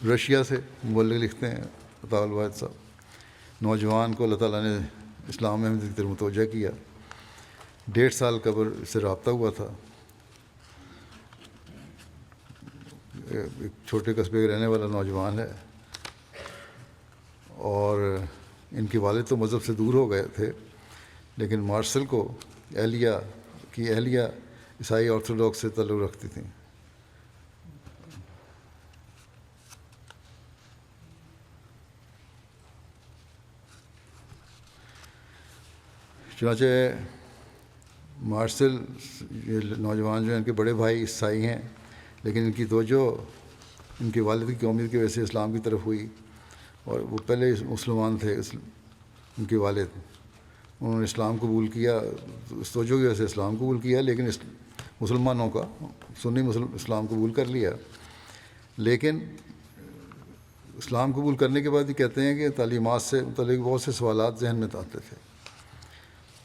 رشیا سے مبلغ لکھتے ہیں عطاء الواحد صاحب، نوجوان کو اللہ تعالیٰ نے اسلام میں کی طرف متوجہ کیا۔ 1.5 سال قبل سے رابطہ ہوا تھا۔ ایک چھوٹے قصبے کے رہنے والا نوجوان ہے، اور ان کے والد تو مذہب سے دور ہو گئے تھے، لیکن مارشل کو اہلیہ عیسائی آرتھوڈاکس سے تعلق رکھتی تھیں۔ چنانچہ مارسل یہ نوجوان جو ہیں ان کے بڑے بھائی عیسائی ہیں، لیکن ان کی توجہ ان کے والد کی قومیت کی وجہ سے اسلام کی طرف ہوئی، اور وہ پہلے مسلمان تھے ان کے والد، انہوں نے اسلام قبول کیا، اس توجہ کی وجہ سے اسلام قبول کیا، لیکن مسلمانوں کا سنی اسلام قبول کر لیا، لیکن اسلام قبول کرنے کے بعد یہ کہتے ہیں کہ تعلیمات سے متعلق بہت سے سوالات ذہن میں آتے تھے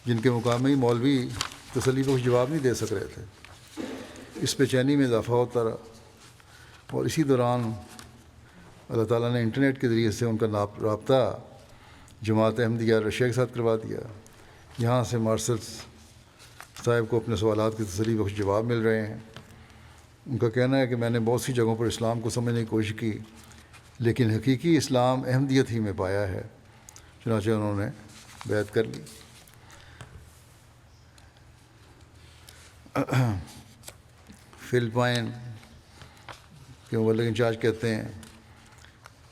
جن کے مقامی مولوی تسلی بخش جواب نہیں دے سک رہے تھے۔ اس بے چینی میں اضافہ ہوتا رہا، اور اسی دوران اللہ تعالیٰ نے انٹرنیٹ کے ذریعے سے ان کا رابطہ جماعت احمدیہ رشیا کے ساتھ کروا دیا۔ یہاں سے مارسل صاحب کو اپنے سوالات کی تسلی بخش جواب مل رہے ہیں۔ ان کا کہنا ہے کہ میں نے بہت سی جگہوں پر اسلام کو سمجھنے کی کوشش کی، لیکن حقیقی اسلام احمدیت ہی میں پایا ہے، چنانچہ انہوں نے بیعت کر لی۔ فلپائن کے مبلغ انچارج کہتے ہیں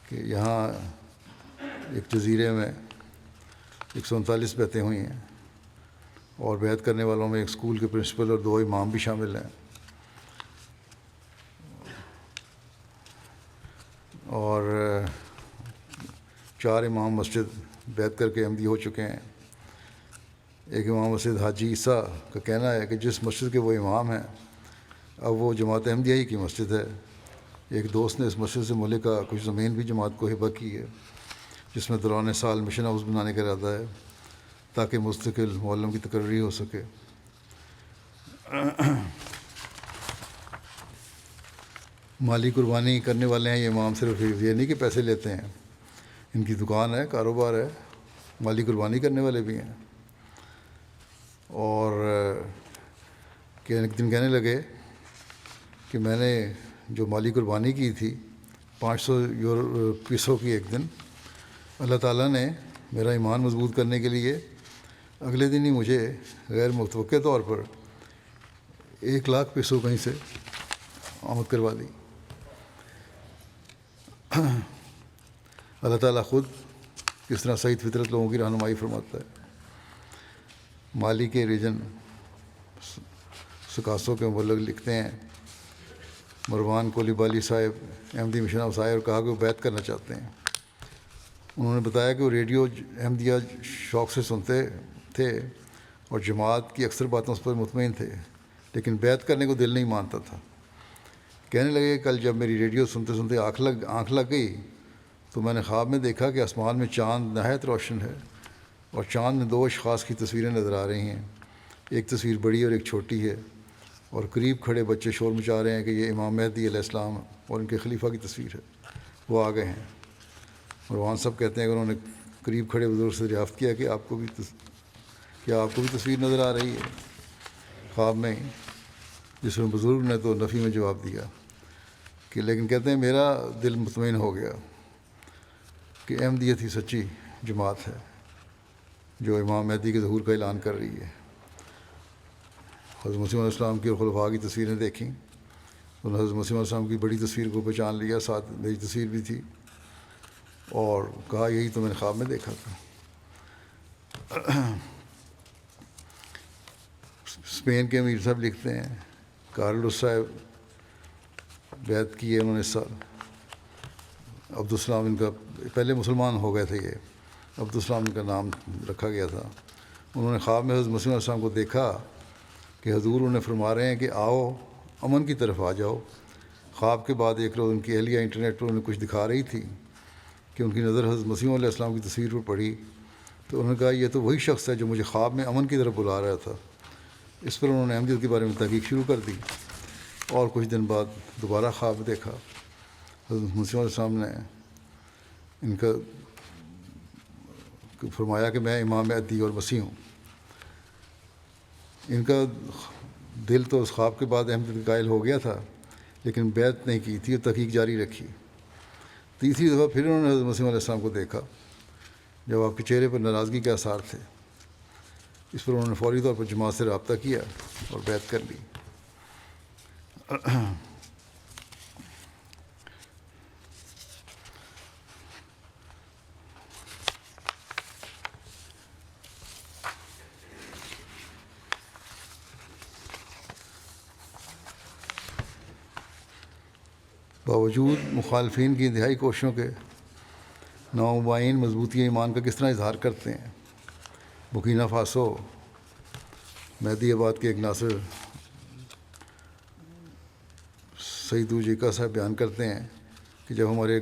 کہ یہاں ایک جزیرے میں 139 بیعتیں ہوئی ہیں، اور بیعت کرنے والوں میں ایک اسکول کے پرنسپل اور 2 امام بھی شامل ہیں، اور 4 امام مسجد بیعت کر کے احمدی ہو چکے ہیں۔ ایک امام مسجد حاجی عیسیٰ کا کہنا ہے کہ جس مسجد کے وہ امام ہیں اب وہ جماعت احمدیہ ہی کی مسجد ہے۔ ایک دوست نے اس مسجد سے ملک کا کچھ زمین بھی جماعت کو ہبہ کی ہے، جس میں دوران سال مشن ہاؤس بنانے کا ارادہ ہے تاکہ مستقل معلم کی تقرری ہو سکے۔ مالی قربانی کرنے والے ہیں یہ امام، صرف یہ نہیں کہ پیسے لیتے ہیں، ان کی دکان ہے، کاروبار ہے، مالی قربانی کرنے والے بھی ہیں۔ اور ایک دن کہنے لگے کہ میں نے جو مالی قربانی کی تھی 500 پیسوں کی، ایک دن اللہ تعالیٰ نے میرا ایمان مضبوط کرنے کے لیے اگلے دن ہی مجھے غیر متوقع طور پر 1 لاکھ پیسوں کہیں سے آمد کروا دی۔ اللہ تعالیٰ خود کس طرح سعید فطرت لوگوں کی رہنمائی فرماتا ہے۔ مالی کے ریجن سکاسو کے مبلغ لکھتے ہیں مروان کولیبالی صاحب احمدی مشن ہاؤس آئے اور کہا کہ وہ بیعت کرنا چاہتے ہیں۔ انہوں نے بتایا کہ وہ ریڈیو احمدیہ شوق سے سنتے تھے اور جماعت کی اکثر باتوں پر مطمئن تھے، لیکن بیعت کرنے کو دل نہیں مانتا تھا۔ کہنے لگے کل جب میری ریڈیو سنتے سنتے آنکھ لگ گئی تو میں نے خواب میں دیکھا کہ آسمان میں چاند نہایت روشن ہے، اور چاند میں 2 اشخاص کی تصویریں نظر آ رہی ہیں، ایک تصویر بڑی اور ایک چھوٹی ہے، اور قریب کھڑے بچے شور مچا رہے ہیں کہ یہ امام مہدی علیہ السلام اور ان کے خلیفہ کی تصویر ہے، وہ آ گئے ہیں۔ مروان صاحب کہتے ہیں کہ انہوں نے قریب کھڑے بزرگ سے دریافت کیا کہ آپ کو بھی تصویر نظر آ رہی ہے خواب میں ہی، جس میں بزرگ نے تو نفی میں جواب دیا کہ لیکن کہتے ہیں میرا دل مطمئن ہو گیا کہ احمدیت ہی سچی جماعت ہے جو امام مہدی کے ظہور کا اعلان کر رہی ہے۔ حضرت مسیح علیہ السلام کی اور خلفاء کی تصویریں دیکھیں، انہوں نے حضرت مسیح علیہ السلام کی بڑی تصویر کو پہچان لیا، ساتھ میری تصویر بھی تھی، اور کہا یہی تو میں نے خواب میں دیکھا تھا۔ اسپین کے امیر صاحب لکھتے ہیں کارلوس صاحب بیعت کی ہے انہوں نے اس سال، عبدالسلام ان کا، پہلے مسلمان ہو گئے تھے، یہ عبدالسلام ان کا نام رکھا گیا تھا۔ انہوں نے خواب میں حضرت مسیح علیہ السلام کو دیکھا کہ حضور انہیں فرما رہے ہیں کہ آؤ امن کی طرف آ جاؤ۔ خواب کے بعد ایک روز ان کی اہلیہ انٹرنیٹ پر انہیں کچھ دکھا رہی تھی کہ ان کی نظر حضرت مسیح علیہ السلام کی تصویر پر پڑی، تو انہوں نے کہا یہ تو وہی شخص ہے جو مجھے خواب میں امن کی طرف بلا رہا تھا۔ اس پر انہوں نے احمدیت کے بارے میں تحقیق شروع کر دی، اور کچھ دن بعد دوبارہ خواب دیکھا، حضرت مسیح علیہ السلام نے ان کا فرمایا کہ میں امام مہدی اور مسیح ہوں۔ ان کا دل تو اس خواب کے بعد احمدیت کا قائل ہو گیا تھا، لیکن بیعت نہیں کی تھی اور تحقیق جاری رکھی۔ تیسری دفعہ پھر انہوں نے حضرت مسیح علیہ السلام کو دیکھا جب آپ کے چہرے پر ناراضگی کے آثار تھے۔ اس پر انہوں نے فوری طور پر جماعت سے رابطہ کیا اور بیعت کر لی۔ باوجود مخالفین کی انتہائی کوششوں کے نومبائن مضبوطی ایمان کا کس طرح اظہار کرتے ہیں۔ برکینا فاسو مہدی آباد کے ایک ناصر سیدو جیکا صاحب بیان کرتے ہیں کہ جب ہمارے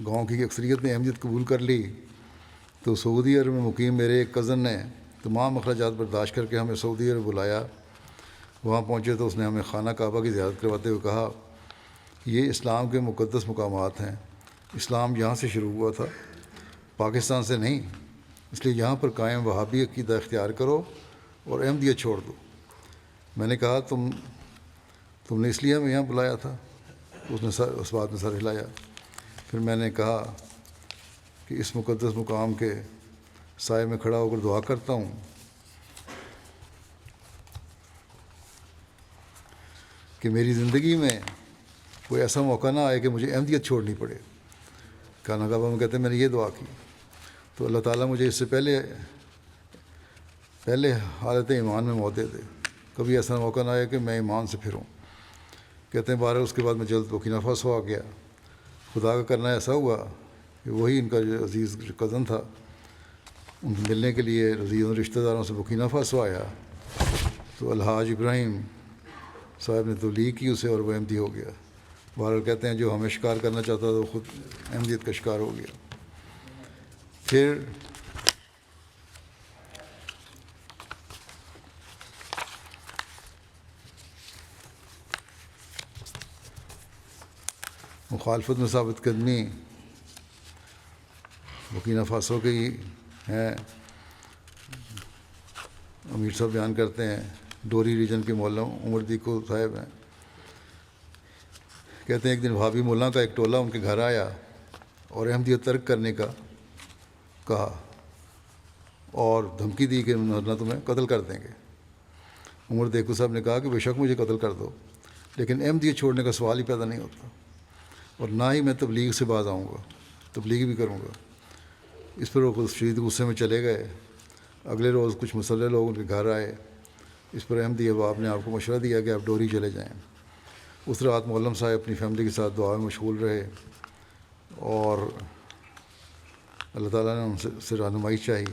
گاؤں کی اکثریت نے احمدیت قبول کر لی تو سعودی عرب میں مقیم میرے ایک کزن نے تمام اخراجات برداشت کر کے ہمیں سعودی عرب بلایا۔ وہاں پہنچے تو اس نے ہمیں خانہ کعبہ کی زیارت کرواتے ہوئے کہا کہ یہ اسلام کے مقدس مقامات ہیں، اسلام یہاں سے شروع ہوا تھا، پاکستان سے نہیں، اس لیے یہاں پر قائم وہابی عقیدہ اختیار کرو اور احمدیت چھوڑ دو۔ میں نے کہا تم نے اس لیے ہمیں یہاں بلایا تھا؟ اس بات میں سر ہلایا۔ پھر میں نے کہا کہ اس مقدس مقام کے سائے میں کھڑا ہو کر دعا کرتا ہوں کہ میری زندگی میں کوئی ایسا موقع نہ آئے کہ مجھے احمدیت چھوڑنی پڑے۔ خانہ کعبہ میں کہتے ہیں میں نے یہ دعا کی تو اللہ تعالیٰ مجھے اس سے پہلے حالت ایمان میں موت دے دے، کبھی ایسا موقع نہ آئے کہ میں ایمان سے پھروں۔ کہتے ہیں بہرحال اس کے بعد میں جلد برکینا فاسو آ گیا۔ خدا کا کرنا ایسا ہوا کہ وہی ان کا جو عزیز کزن تھا ان سے ملنے کے لیے رشتہ داروں سے برکینا فاسو آیا تو الحاج ابراہیم صاحب نے تبلیغ کی اسے اور وہ احمدی ہو گیا۔ بہرحال کہتے ہیں جو ہمیں شکار کرنا چاہتا تھا وہ خود احمدیت کا شکار ہو گیا۔ پھر مخالفت میں ثابت قدمی برکینا فاسو کی ہیں۔ امیر صاحب بیان کرتے ہیں، ڈوری ریجن کے مولا عمر دیکو صاحب ہیں، کہتے ہیں ایک دن وہابی مولا کا ایک ٹولہ ان کے گھر آیا اور احمدیت ترک کرنے کا کہا اور دھمکی دی کہ ورنہ تمہیں قتل کر دیں گے۔ عمر دیکو صاحب نے کہا کہ بے شک مجھے قتل کر دو، لیکن احمدیت چھوڑنے کا سوال ہی پیدا نہیں ہوتا، اور نہ ہی میں تبلیغ سے باز آؤں گا، تبلیغ بھی کروں گا۔ اس پر وہ شدید غصے میں چلے گئے۔ اگلے روز کچھ مسلح لوگ ان کے گھر آئے۔ اس پر احمدی احباب نے آپ کو مشورہ دیا کہ آپ ڈوری چلے جائیں۔ اس رات مولم صاحب اپنی فیملی کے ساتھ دعا میں مشغول رہے اور اللہ تعالیٰ نے ان سے رہنمائی چاہی۔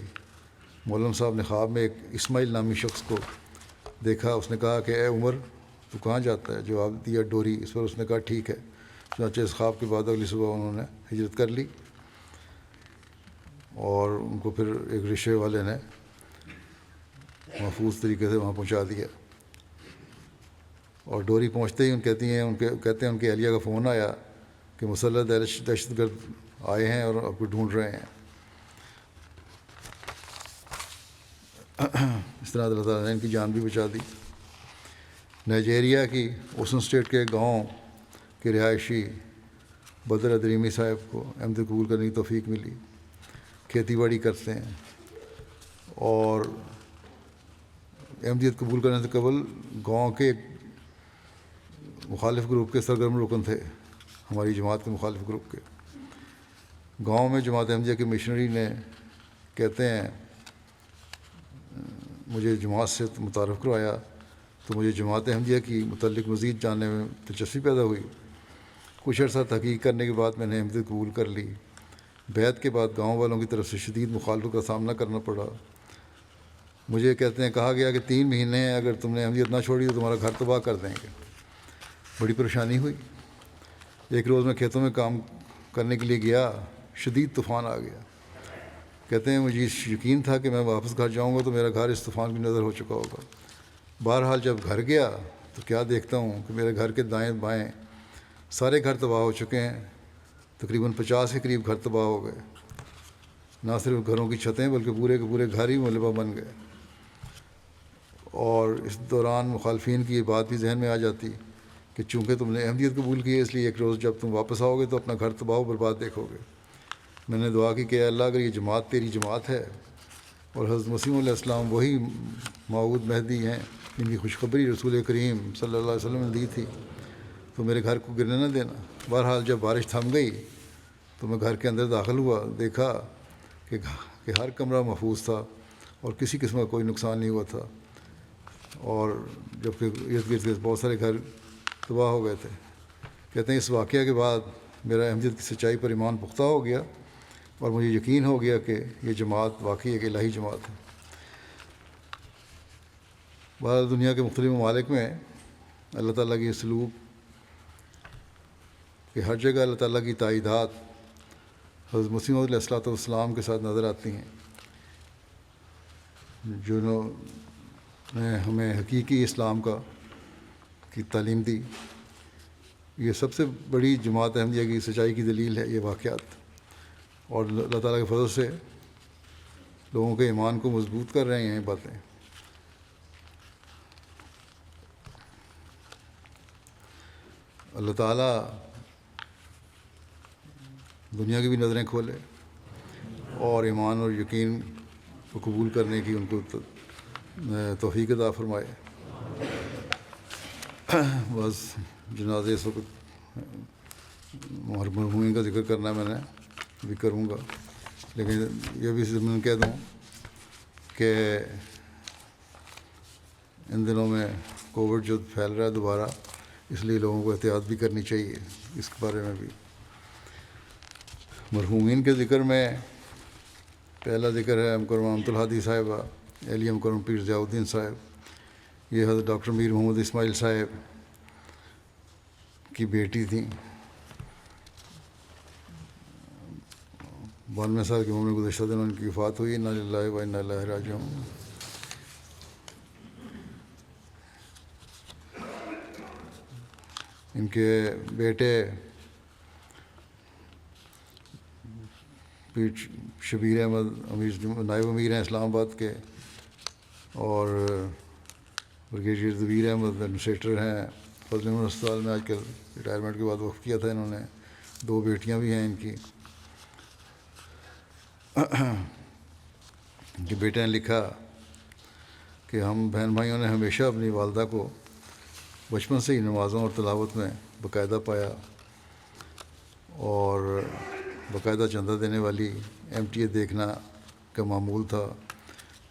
مولم صاحب نے خواب میں ایک اسماعیل نامی شخص کو دیکھا۔ اس نے کہا کہ اے عمر تو کہاں جاتا ہے؟ جواب دیا ڈوری۔ اس پر اس نے کہا ٹھیک ہے۔ چنانچہ اس خواب کے بعد اگلی صبح انہوں نے ہجرت کر لی اور ان کو پھر ایک رشتے والے نے محفوظ طریقے سے وہاں پہنچا دیا۔ اور ڈوری پہنچتے ہی کہتے ہیں ان کے اہلیہ کا فون آیا کہ مسلح دہشت گرد آئے ہیں اور آپ کو ڈھونڈ رہے ہیں۔ اس طرح اللہ تعالیٰ نے ان کی جان بھی بچا دی۔ نائجیریا کی اوسن اسٹیٹ کے گاؤں کے رہائشی بدر ادریمی صاحب کو احمدیت قبول کرنے کی توفیق ملی۔ کھیتی باڑی کرتے ہیں اور احمدیت قبول کرنے سے قبل گاؤں کے ایک مخالف گروپ کے سرگرم رکن تھے، ہماری جماعت کے مخالف گروپ کے۔ گاؤں میں جماعت احمدیہ کے مشنری نے کہتے ہیں مجھے جماعت سے متعارف کروایا تو مجھے جماعت احمدیہ کی متعلق مزید جاننے میں دلچسپی پیدا ہوئی۔ کچھ عرصہ تحقیق کرنے کے بعد میں نے احمدیت قبول کر لی۔ بیعت کے بعد گاؤں والوں کی طرف سے شدید مخالفت کا سامنا کرنا پڑا۔ مجھے کہتے ہیں کہا گیا کہ 3 مہینے اگر تم نے احمدیت نہ چھوڑی تو تمہارا گھر تباہ کر دیں گے۔ بڑی پریشانی ہوئی۔ ایک روز میں کھیتوں میں کام کرنے کے لیے گیا، شدید طوفان آ گیا۔ کہتے ہیں مجھے یقین تھا کہ میں واپس گھر جاؤں گا تو میرا گھر اس طوفان کی نظر ہو چکا ہوگا۔ بہرحال جب گھر گیا تو کیا دیکھتا ہوں کہ میرے گھر کے دائیں بائیں سارے گھر تباہ ہو چکے ہیں۔ تقریباً 50 کے قریب گھر تباہ ہو گئے۔ نہ صرف گھروں کی چھتیں بلکہ پورے کے پورے گھر ہی ملبہ بن گئے۔ اور اس دوران مخالفین کی یہ بات بھی ذہن میں آ جاتی کہ چونکہ تم نے احمدیت قبول کی ہے اس لیے ایک روز جب تم واپس آؤ گے تو اپنا گھر تباہ و برباد دیکھو گے۔ میں نے دعا کی کہ اے اللہ اگر یہ جماعت تیری جماعت ہے اور حضرت مسیح علیہ السلام وہی موعود مہدی ہیں جن کی خوشخبری رسول کریم صلی اللہ علیہ وسلم نے دی تھی تو میرے گھر کو گرنے نہ دینا۔ بہرحال جب بارش تھم گئی تو میں گھر کے اندر داخل ہوا، دیکھا کہ ہر کمرہ محفوظ تھا اور کسی قسم کا کوئی نقصان نہیں ہوا تھا، اور جبکہ ارد گرد بہت سارے گھر تباہ ہو گئے تھے۔ کہتے ہیں اس واقعہ کے بعد میرا احمدیت کی سچائی پر ایمان پختہ ہو گیا اور مجھے یقین ہو گیا کہ یہ جماعت واقعی ایک الہی جماعت ہے۔ بہرحال دنیا کے مختلف ممالک میں اللہ تعالیٰ کی سلوک کہ ہر جگہ اللہ تعالیٰ کی تائیدات حضرت مسیح موعود علیہ الصلوۃ والسلام کے ساتھ نظر آتی ہیں، جنہوں نے ہمیں حقیقی اسلام کی تعلیم دی۔ یہ سب سے بڑی جماعت احمدیہ کی سچائی کی دلیل ہے یہ واقعات، اور اللہ تعالیٰ کے فضل سے لوگوں کے ایمان کو مضبوط کر رہے ہیں یہ باتیں۔ اللہ تعالیٰ دنیا کی بھی نظریں کھولے اور ایمان اور یقین کو قبول کرنے کی ان کو توفیق عطا فرمائے۔ بس جنازے اس وقت مرحومین کا ذکر کرنا میں نے بھی کروں گا، لیکن یہ بھی ضمن کہہ دوں کہ ان دنوں میں کووڈ جو پھیل رہا ہے دوبارہ، اس لیے لوگوں کو احتیاط بھی کرنی چاہیے اس کے بارے میں بھی۔ مرحومین کے ذکر میں پہلا ذکر ہے مکرمہ امت الہادی صاحبہ علی مکرم پیر ضیاء الدین صاحب۔ یہ حضرت ڈاکٹر میر محمد اسماعیل صاحب کی بیٹی تھیں۔ 92 سال کی عمر میں گزشتہ دنوں ان کی وفات ہوئی۔ انا للہ و انا الیہ راجعون۔ ان کے بیٹے پیر شبیر احمد نائب امیر ہیں اسلام آباد کے، اور بریگیڈیئر ظبیر احمد ایڈمنسٹریٹر ہیں فضل العلم اسپتال میں۔ آج کل ریٹائرمنٹ کے بعد وقف کیا تھا انہوں نے۔ 2 بیٹیاں بھی ہیں ان کی۔ ان کے بیٹے نے لکھا کہ ہم بہن بھائیوں نے ہمیشہ اپنی والدہ کو بچپن سے ہی نمازوں اور تلاوت میں باقاعدہ پایا، اور باقاعدہ چندہ دینے والی MTA دیکھنا کا معمول تھا۔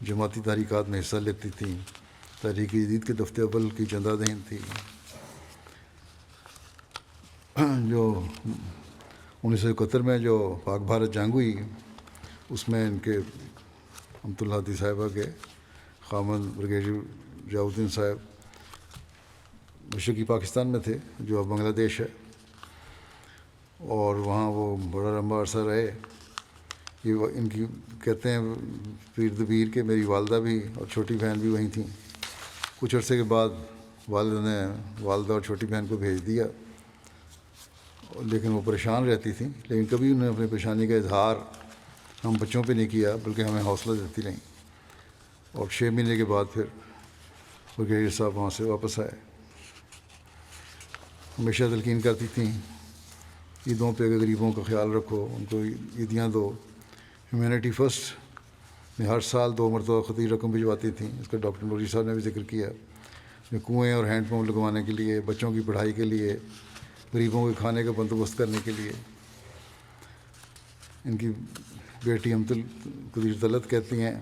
جماعتی تحریکات میں حصہ لیتی تھیں۔ تحریک جدید کے دفعہ اول کی چندہ دہن تھی، جو 1971 میں جو پاک بھارت جنگ ہوئی اس میں ان کے امت الہادی صاحبہ کے خامند بریگیڈیئر ضیاء الدین صاحب مشرقی پاکستان میں تھے، جو اب بنگلہ دیش ہے، اور وہاں وہ بڑا لمبا عرصہ رہے۔ یہ ان کی کہتے ہیں پیر دبیر کے میری والدہ بھی اور چھوٹی بہن بھی وہیں تھیں۔ کچھ عرصے کے بعد والد نے والدہ اور چھوٹی بہن کو بھیج دیا، لیکن وہ پریشان رہتی تھیں، لیکن کبھی انہوں نے اپنی پریشانی کا اظہار ہم بچوں پہ نہیں کیا، بلکہ ہمیں حوصلہ دیتی رہیں۔ اور 6 مہینے کے بعد پھر بریگیڈیئر صاحب وہاں سے واپس آئے۔ ہمیشہ تلقین کرتی تھیں عیدوں پہ غریبوں کا خیال رکھو، ان کو عیدیاں دو۔ ہیومینٹی فرسٹ میں ہر سال 2 مرتبہ خطیر رقم بھجواتی تھیں۔ اس کا ڈاکٹر نوری صاحب نے بھی ذکر کیا۔ کنویں اور ہینڈ پمپ لگوانے کے لیے، بچوں کی پڑھائی کے لیے، غریبوں کے کھانے کا بندوبست کرنے کے لیے۔ ان کی بیٹی امت القدیر طلعت کہتی ہیں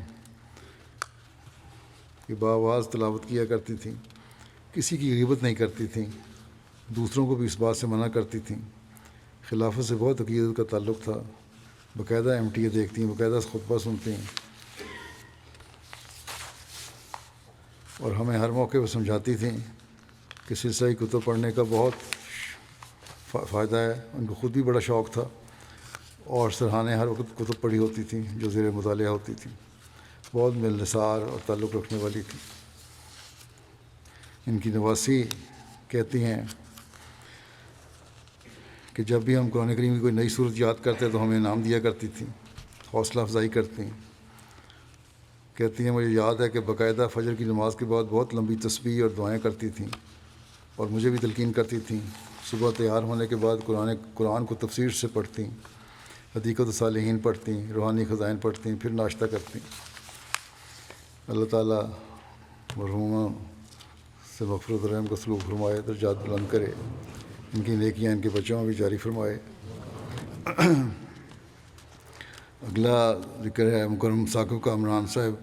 کہ بآواز تلاوت کیا کرتی تھیں، کسی کی غیبت نہیں کرتی تھیں، دوسروں کو بھی اس بات سے منع کرتی تھیں۔ خلافت سے بہت عقیدت کا تعلق تھا، باقاعدہ MTA دیکھتی ہیں، باقاعدہ خطبہ سنتی ہیں، اور ہمیں ہر موقع پہ سمجھاتی تھیں کہ سلسلہ کتب پڑھنے کا بہت فائدہ ہے۔ ان کو خود بھی بڑا شوق تھا، اور سرحانے ہر وقت کتب پڑھی ہوتی تھیں جو زیر مطالعہ ہوتی تھیں۔ بہت ملنسار اور تعلق رکھنے والی تھی۔ ان کی نواسی کہتی ہیں کہ جب بھی ہم قرآن کریم کی کوئی نئی صورت یاد کرتے تو ہمیں انعام دیا کرتی تھیں، حوصلہ افزائی کرتی ہیں۔ کہتی ہیں مجھے یاد ہے کہ باقاعدہ فجر کی نماز کے بعد بہت لمبی تسبیح اور دعائیں کرتی تھیں، اور مجھے بھی تلقین کرتی تھیں۔ صبح تیار ہونے کے بعد قرآن کو تفسیر سے پڑھتیں، حدیقۃ الصالحین پڑھتیں، روحانی خزائن پڑھتیں، پھر ناشتہ کرتیں۔ اللہ تعالیٰ مرحومہ سے مغفرت و رحم کا سلوک فرمائے، درجات بلند کرے، ان کی نیکیاں ان کے بچوں میں بھی جاری فرمائے۔ اگلا ذکر ہے مکرم ثاقب کامران صاحب،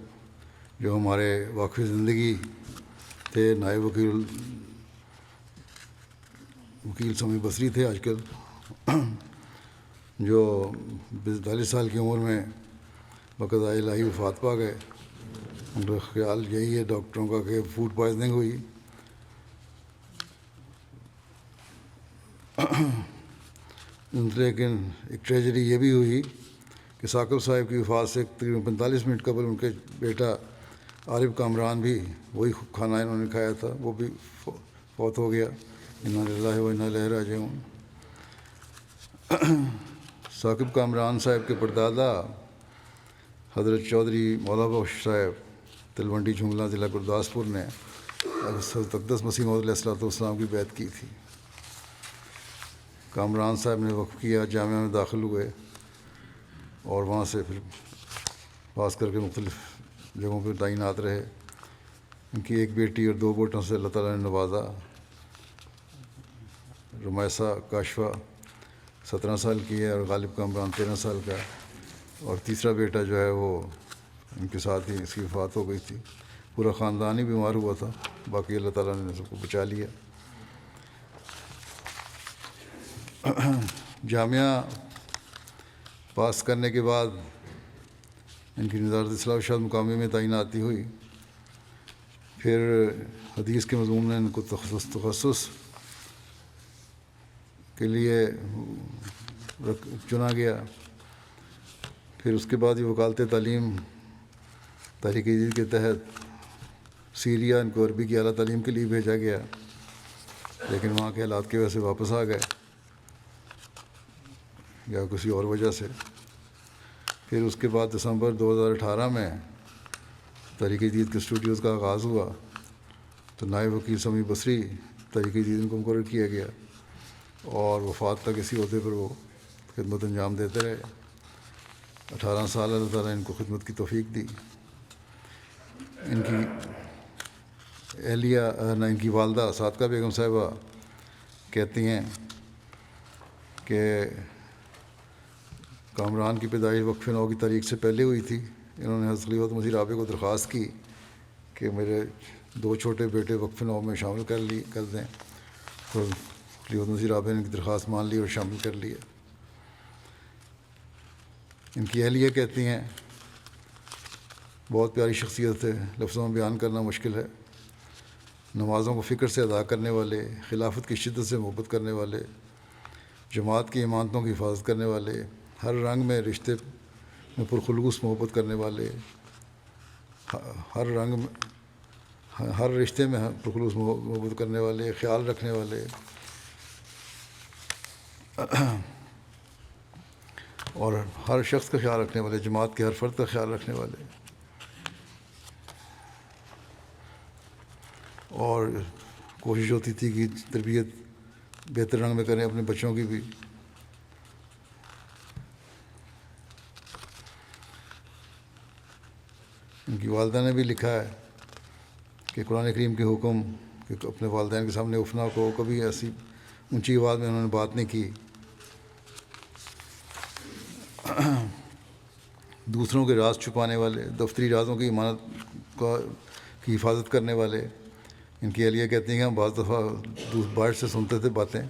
جو ہمارے واقف زندگی تھے، نائب وکیل سمیع بصری تھے آج کل، جو 42 سال کی عمر میں بقضاء الہی وفات پا گئے. ان کا خیال یہی ہے ڈاکٹروں کا کہ فوڈ پوائزننگ ہوئی. لیکن ایک ٹریجڈی یہ بھی ہوئی کہ ثاقب صاحب کی وفات سے تقریباً 45 منٹ قبل ان کے بیٹا عارف کامران بھی وہی کھانا انہوں نے کھایا تھا، وہ بھی فوت ہو گیا. انا للہ و انا الیہ راجعون. ثاقب کامران صاحب کے پردادا حضرت چودھری مولا بخش صاحب تلونڈی جھنگلا ضلع گرداسپور نے حضرت اقدس مسیح موعود علیہ الصلوۃ والسلام کی بیعت کی تھی. کامران صاحب نے وقف کیا، جامعہ میں داخل ہوئے اور وہاں سے پھر پاس کر کے مختلف جگہوں پہ تعینات رہے. ان کی ایک بیٹی اور 2 بیٹوں سے اللہ تعالیٰ نے نوازا. رمیسہ کاشفہ 17 سال کی ہے اور غالب کامران 13 سال کا ہے، اور تیسرا بیٹا جو ہے وہ ان کے ساتھ ہی اس کی وفات ہو گئی تھی. پورا خاندان ہی بیمار ہوا تھا، باقی اللہ تعالیٰ نے سب کو بچا لیا. جامعہ پاس کرنے کے بعد ان کی وزارت اصلاح و ارشاد مقامی میں تعیناتی ہوئی. پھر حدیث کے مضمون میں ان کو تخصص کے لیے چنا گیا. پھر اس کے بعد یہ وکالت تعلیم تحریک جدید کے تحت سیریا ان کو عربی کی اعلیٰ تعلیم کے لیے بھیجا گیا، لیکن وہاں کے حالات کی وجہ سے واپس آ گئے یا کسی اور وجہ سے. پھر اس کے بعد دسمبر 2018 میں تحریک جدید کے اسٹوڈیوز کا آغاز ہوا تو نائب وکیل سمیع بصری تحریک جدید ان کو مقرر کیا گیا اور وفات تک اسی عہدے پر وہ خدمت انجام دیتے رہے. 18 سال اللہ تعالیٰ نے ان کو خدمت کی توفیق دی. ان کی اہلیہ ان کی والدہ صادقہ بیگم صاحبہ کہتی ہیں کہ کامران کی پیدائش وقف 9 کی تاریخ سے پہلے ہوئی تھی. انہوں نے حضرت خلیفۃ مسیح رابع کو درخواست کی کہ میرے 2 چھوٹے بیٹے وقف 9 میں شامل کر دیں، تو خلیفۃ مسیح رابع نے ان کی درخواست مان لی اور شامل کر لیا. ان کی اہلیہ کہتی ہیں بہت پیاری شخصیت ہے، لفظوں میں بیان کرنا مشکل ہے. نمازوں کو فکر سے ادا کرنے والے، خلافت کی شدت سے محبت کرنے والے، جماعت کی امانتوں کی حفاظت کرنے والے، ہر رنگ میں رشتے میں پرخلوص محبت کرنے والے، ہر رشتے میں پرخلوص محبت کرنے والے، خیال رکھنے والے اور ہر شخص کا خیال رکھنے والے، جماعت کے ہر فرد کا خیال رکھنے والے، اور کوشش ہوتی تھی کہ تربیت بہتر رنگ میں کریں اپنے بچوں کی بھی. ان کی والدہ نے بھی لکھا ہے کہ قرآن کریم کے حکم کہ اپنے والدین کے سامنے اٹھنا کو کبھی ایسی اونچی آواز میں انہوں نے بات نہیں کی. دوسروں کے راز چھپانے والے، دفتری رازوں کی امانت کی حفاظت کرنے والے. ان کی اہلیہ کہتی ہیں کہ ہم بعض دفعہ باہر سے سنتے تھے باتیں،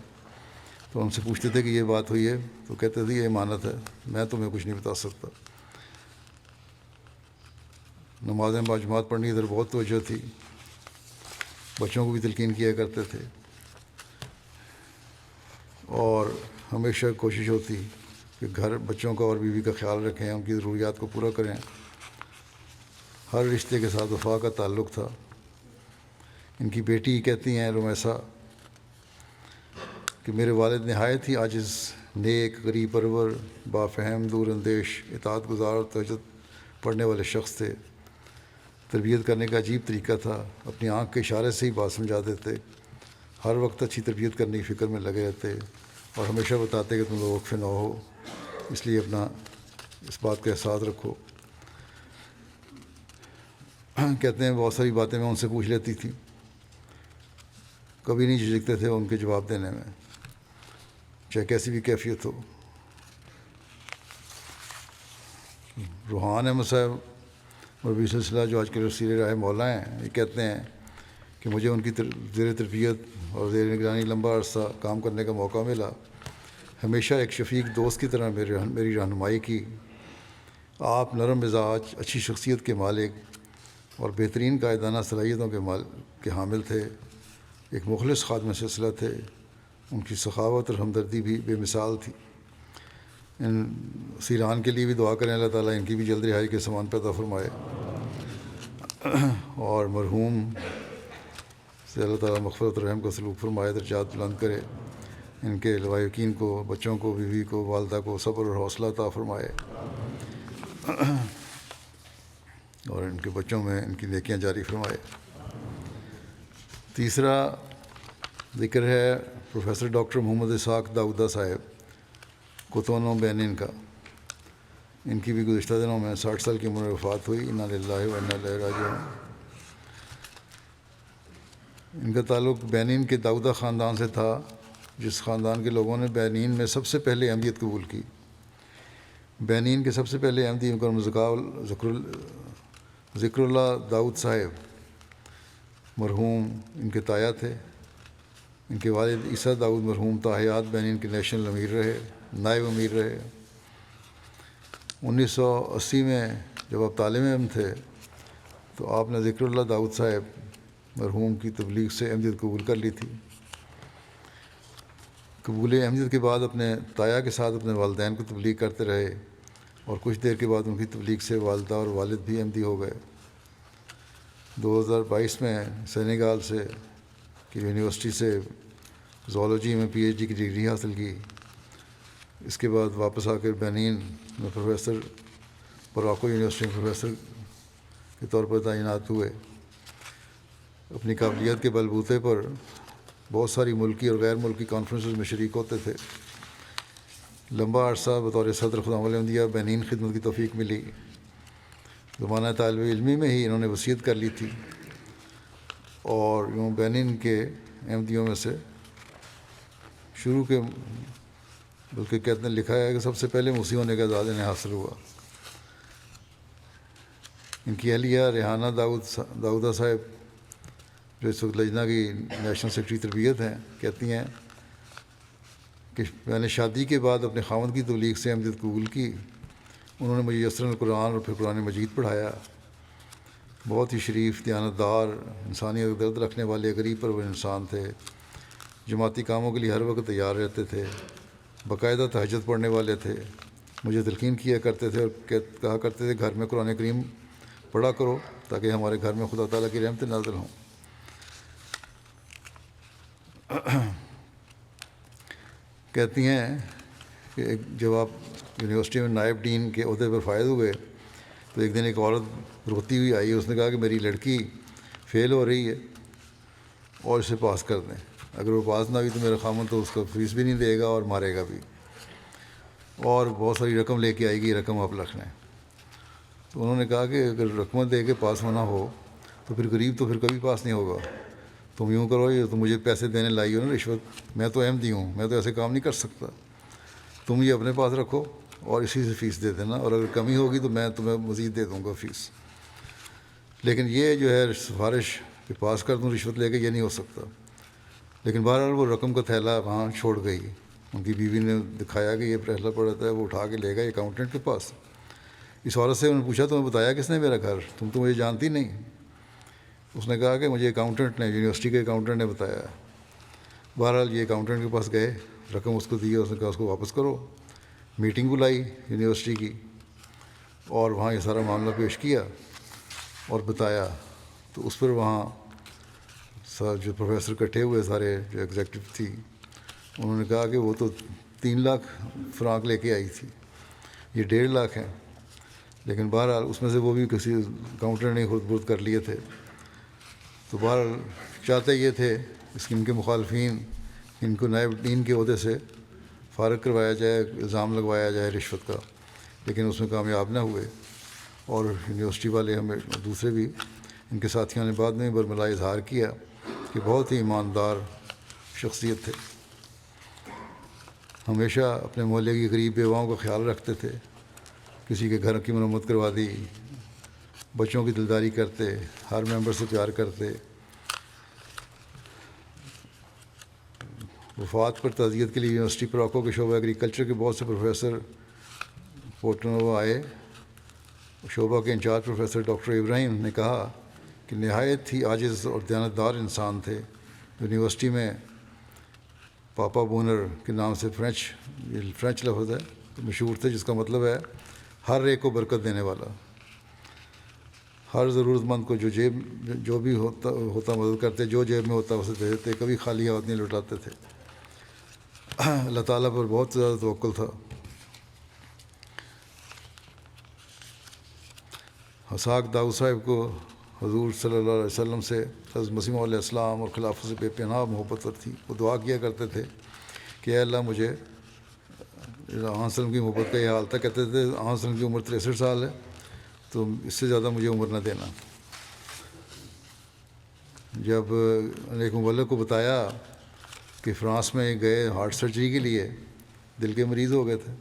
تو ان سے پوچھتے تھے کہ یہ بات ہوئی ہے، تو کہتے تھے یہ امانت ہے، میں تمہیں کچھ نہیں بتا سکتا. نمازیں باجماعت پڑھنے کی ادھر بہت توجہ تھی، بچوں کو بھی تلقین کیا کرتے تھے اور ہمیشہ کوشش ہوتی کہ گھر بچوں کا اور بیوی کا خیال رکھیں، ان کی ضروریات کو پورا کریں. ہر رشتے کے ساتھ وفا کا تعلق تھا. ان کی بیٹی کہتی ہیں رمیسہ کہ میرے والد نہایت ہی عاجز، نیک، غریب پرور، بافہم، دور اندیش، اطاعت گزار اور تہجد پڑھنے والے شخص تھے. تربیت کرنے کا عجیب طریقہ تھا، اپنی آنکھ کے اشارے سے ہی بات سمجھا دیتے، ہر وقت اچھی تربیت کرنے کی فکر میں لگے رہتے اور ہمیشہ بتاتے کہ تم لوگ وقف 9 ہو، اس لیے اپنا اس بات کا احساس رکھو. کہتے ہیں بہت ساری باتیں میں ان سے پوچھ لیتی تھی، کبھی نہیں جھجکتے تھے ان کے جواب دینے میں، چاہے کیسی بھی کیفیت ہو. روحان احمد صاحب اور بھی سلسلہ جو آج کل وسیلہ راہ مولا ہیں، یہ کہتے ہیں کہ مجھے ان کی زیر تربیت اور زیر نگرانی لمبا عرصہ کام کرنے کا موقع ملا، ہمیشہ ایک شفیق دوست کی طرح میری رہنمائی کی۔ آپ نرم مزاج، اچھی شخصیت کے مالک اور بہترین قائدانہ صلاحیتوں کے حامل تھے، ایک مخلص خادم سلسلہ تھے۔ ان کی سخاوت اور ہمدردی بھی بے مثال تھی۔ ان سیران کے لیے بھی دعا کریں، اللہ تعالیٰ ان کی بھی جلد رہائی کے سامان پیدا فرمائے، اور مرحوم سے اللہ تعالیٰ مغفرت و رحم کا سلوک فرمائے، درجات بلند کرے، ان کے لوایقین کو، بچوں کو، بیوی کو، والدہ کو صبر اور حوصلہ عطا فرمائے، اور ان کے بچوں میں ان کی نیکیاں جاری فرمائے۔ تیسرا ذکر ہے پروفیسر ڈاکٹر محمد اسحاق داؤدہ صاحب کوتونو بینن کا۔ ان کی بھی گزشتہ دنوں میں 60 سال کی عمر میں وفات ہوئی، انا للہ و انا الیہ راجعون۔ ان کا تعلق بینن کے داؤدہ خاندان سے تھا، جس خاندان کے لوگوں نے بینن میں سب سے پہلے احمدیت قبول کی۔ بینن کے سب سے پہلے احمدی مکرم ذکر اللہ داؤد صاحب مرحوم ان کے تایا تھے۔ ان کے والد عیسیٰ داؤد مرحوم تاحیات بینن کے نیشنل امیر رہے، نائب امیر رہے۔ 1980 میں جب آپ طالب علم تھے تو آپ نے ذکر اللہ داؤد صاحب مرحوم کی تبلیغ سے احمدیت قبول کر لی تھی۔ قبول احمدیت کے بعد اپنے تایا کے ساتھ اپنے والدین کو تبلیغ کرتے رہے، اور کچھ دیر کے بعد ان کی تبلیغ سے والدہ اور والد بھی احمدی ہو گئے۔ 2022 میں سینیگال سے کی یونیورسٹی سے زوالوجی میں پی ایچ ڈی کی ڈگری حاصل کی۔ اس کے بعد واپس آ کر بینن میں پراکو یونیورسٹی میں پروفیسر کے طور پر تعینات ہوئے۔ اپنی قابلیت کے بلبوتے پر بہت ساری ملکی اور غیر ملکی کانفرنسز میں شریک ہوتے تھے۔ لمبا عرصہ بطور صدر خدام الاحمدیہ بینن خدمت کی توفیق ملی۔ زمانہ طالب علمی میں ہی انہوں نے وصیت کر لی تھی، اور یوں بینن کے احمدیوں میں سے شروع کے، بلکہ کہتے ہیں لکھا ہے کہ سب سے پہلے مسیح ہونے کا اعزاز انہیں حاصل ہوا۔ ان کی اہلیہ ریحانہ داؤدہ صاحب، جو اس وقت لجنہ کی نیشنل سیکرٹری تربیت ہیں، کہتی ہیں کہ میں نے شادی کے بعد اپنے خاوند کی تبلیغ سے احمدیت قبول کی۔ انہوں نے مجھے یسرًا القرآن اور پھر قرآن مجید پڑھایا۔ بہت ہی شریف، دیانتدار، انسانیت کا درد رکھنے والے غریب پرور انسان تھے۔ جماعتی کاموں کے لیے ہر وقت تیار رہتے تھے، باقاعدہ تہجد پڑھنے والے تھے۔ مجھے تلقین کیا کرتے تھے اور کہا کرتے تھے گھر میں قرآن کریم پڑھا کرو تاکہ ہمارے گھر میں خدا تعالیٰ کی رحمتیں نازل ہوں۔ کہتی ہیں کہ جب آپ یونیورسٹی میں نائب ڈین کے عہدے پر فائز ہوئے تو ایک دن ایک عورت روتی ہوئی آئی۔ اس نے کہا کہ میری لڑکی فیل ہو رہی ہے اور اسے پاس کر دیں، اگر وہ پاس نہ ہوئی تو میرا خامن تو اس کا فیس بھی نہیں دے گا اور مارے گا بھی، اور بہت ساری رقم لے کے آئے گی، رقم آپ رکھ لیں۔ تو انہوں نے کہا کہ اگر رقم دے کے پاس ہونا ہو تو پھر غریب تو پھر کبھی پاس نہیں ہوگا۔ تم یوں کرو، یہ تو مجھے پیسے دینے لائی ہو نا، رشوت، میں تو احمدی ہوں، میں تو ایسے کام نہیں کر سکتا، تم یہ اپنے پاس رکھو اور اسی سے فیس دے دینا، اور اگر کمی ہوگی تو میں تمہیں مزید دے دوں گا فیس۔ لیکن یہ جو ہے سفارش کہ پاس کر دوں رشوت لے کے، یہ نہیں ہو سکتا۔ لیکن بہرحال وہ رقم کا تھیلا وہاں چھوڑ گئی۔ ان کی بیوی نے دکھایا کہ یہ پہلا پڑا ہے، وہ اٹھا کے لے گئے اکاؤنٹنٹ کے پاس۔ اس عورت سے انہوں نے پوچھا تمہیں بتایا کس نے میرا گھر، تم تو مجھے جانتی نہیں۔ اس نے کہا کہ مجھے اکاؤنٹنٹ نے، یونیورسٹی کے اکاؤنٹنٹ نے بتایا۔ بہرحال یہ اکاؤنٹنٹ کے پاس گئے، رقم اس کو دی، اس نے کہا اس کو واپس کرو۔ میٹنگ بلائی یونیورسٹی کی اور وہاں یہ سارا معاملہ پیش کیا اور بتایا، تو اس پر وہاں جو پروفیسر اکٹھے ہوئے سارے، جو ایگزیکٹو تھی، انہوں نے کہا کہ وہ تو 3 لاکھ فرانک لے کے آئی تھی، یہ 1.5 لاکھ ہیں۔ لیکن بہرحال اس میں سے وہ بھی کسی اکاؤنٹنٹ نے خود برد کر لیے تھے۔ تو بہرحال چاہتے یہ تھے ان کے مخالفین ان کو نائب ڈین کے عہدے سے فارغ کروایا جائے، الزام لگوایا جائے رشوت کا، لیکن اس میں کامیاب نہ ہوئے۔ اور یونیورسٹی والے ہمیں دوسرے بھی ان کے ساتھیوں نے بعد میں برملا اظہار کیا کہ بہت ہی ایماندار شخصیت تھے، ہمیشہ اپنے محلے کی غریب بیواؤں کا خیال رکھتے تھے، کسی کے گھر کی مرمت کروا دی، بچوں کی دلداری کرتے، ہر ممبر سے پیار کرتے، وفات پر تعزیت کے لیے یونیورسٹی پراکو کے شعبہ ایگریکلچر کے بہت سے پروفیسر پورٹنووا آئے. شعبہ کے انچارج پروفیسر ڈاکٹر ابراہیم نے کہا کہ نہایت ہی عاجز اور دیانتدار انسان تھے. یونیورسٹی میں پاپا بونر کے نام سے فرینچ لفظ ہے مشہور تھے، جس کا مطلب ہے ہر ایک کو برکت دینے والا. ہر ضرورت مند کو جو بھی ہوتا مدد کرتے، جو جیب میں ہوتا اسے دے دیتے، کبھی خالی ہاتھ نہیں لوٹاتے تھے. اللہ تعالیٰ پر بہت زیادہ توکل تھا. حساک داؤد صاحب کو حضور صلی اللہ علیہ وسلم سے، حضرت مسیح علیہ السلام اور خلافت سے بے پناہ محبت تھی. وہ دعا کیا کرتے تھے کہ اے اللہ مجھے آن وسلم کی محبت کا یہ حال تھا. کہتے تھے آن وسلم کی عمر 63 سال ہے تو اس سے زیادہ مجھے عمر نہ دینا. جب ایک مبلغ کو بتایا کہ فرانس میں گئے ہارٹ سرجری کے لیے، دل کے مریض ہو گئے تھے،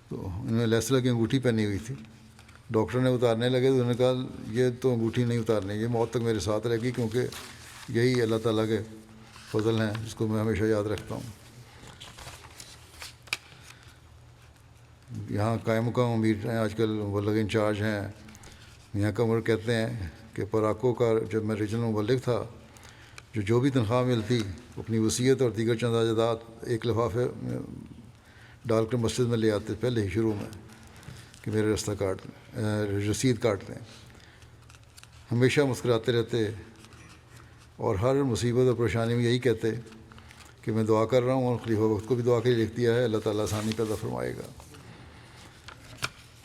تو انہوں نے لیسلا کی انگوٹھی پہنی ہوئی تھی. ڈاکٹر نے اتارنے لگے تو انہوں نے کہا یہ تو انگوٹھی نہیں اتارنی، یہ موت تک میرے ساتھ رہے گی، کیونکہ یہی اللہ تعالیٰ کے فضل ہیں جس کو میں ہمیشہ یاد رکھتا ہوں. یہاں قائم مقام امیر ہیں آج کل، مبلغ انچارج ہیں میاں قمر. کہتے ہیں کہ پراکو کا جب میں ریجنل مبلغ تھا، جو بھی تنخواہ ملتی اپنی وصیت اور دیگر چند جائیداد ایک لفافے میں ڈال کر مسجد میں لے آتے پہلے ہی شروع میں کہ میرے رسید کاٹ لیں. ہمیشہ مسکراتے رہتے اور ہر مصیبت اور پریشانی میں یہی کہتے کہ میں دعا کر رہا ہوں، اور خلیفہ وقت کو بھی دعا کے لیے لکھ دیا ہے، اللہ تعالیٰ آسانی پیدا فرمائے گا.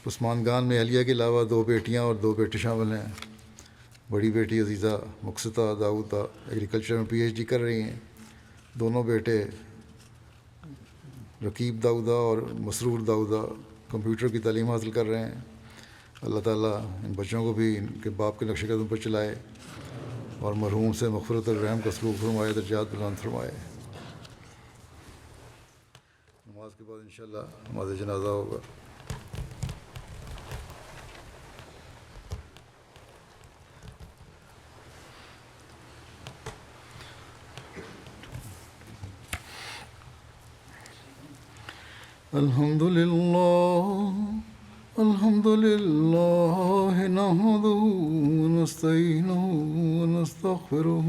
عثمان گان میں اہلیہ کے علاوہ 2 بیٹیاں اور 2 بیٹے شامل ہیں. بڑی بیٹی عزیزہ مقصدہ داؤدہ ایگریکلچر میں PhD کر رہی ہیں. دونوں بیٹے رقیب داؤدہ اور مسرور داؤدہ کمپیوٹر کی تعلیم حاصل کر رہے ہیں. اللہ تعالیٰ ان بچوں کو بھی ان کے باپ کے نقش قدم پر چلائے اور مرحوم سے مغفرت اور رحم کا سلوک فرمائے، درجات بلند فرمائے. نماز کے بعد انشاءاللہ نماز جنازہ ہوگا. الحمد لله نحمده ونستعينه ونستغفره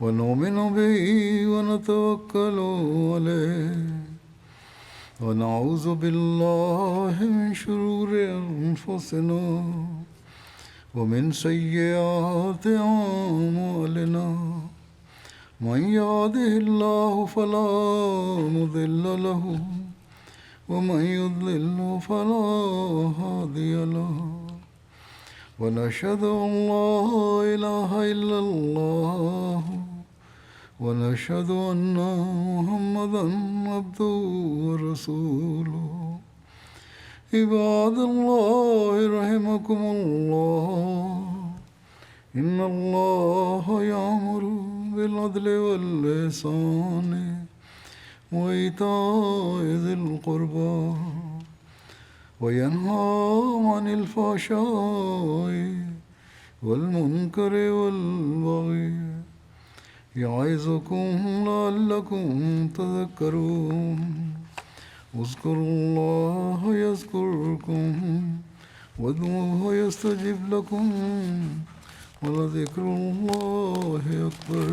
ونؤمن به ونتوكل عليه ونعوذ بالله من شرور أنفسنا ومن سيئات أعمالنا. من يهده الله فلا مضل له ومن يضلل فلا هادي له. ونشهد أن لا إله إلا الله ونشهد أن محمدا عبده ورسوله. عباد الله رحمكم الله، إن الله يأمر بالعدل والإحسان وإيتاء ذي القربى وينهى عن الفحشاء والمنكر والبغي يعظكم لعلكم تذكرون. اذكروا الله يذكركم وادعوه يستجب لكم ولذكر الله أكبر.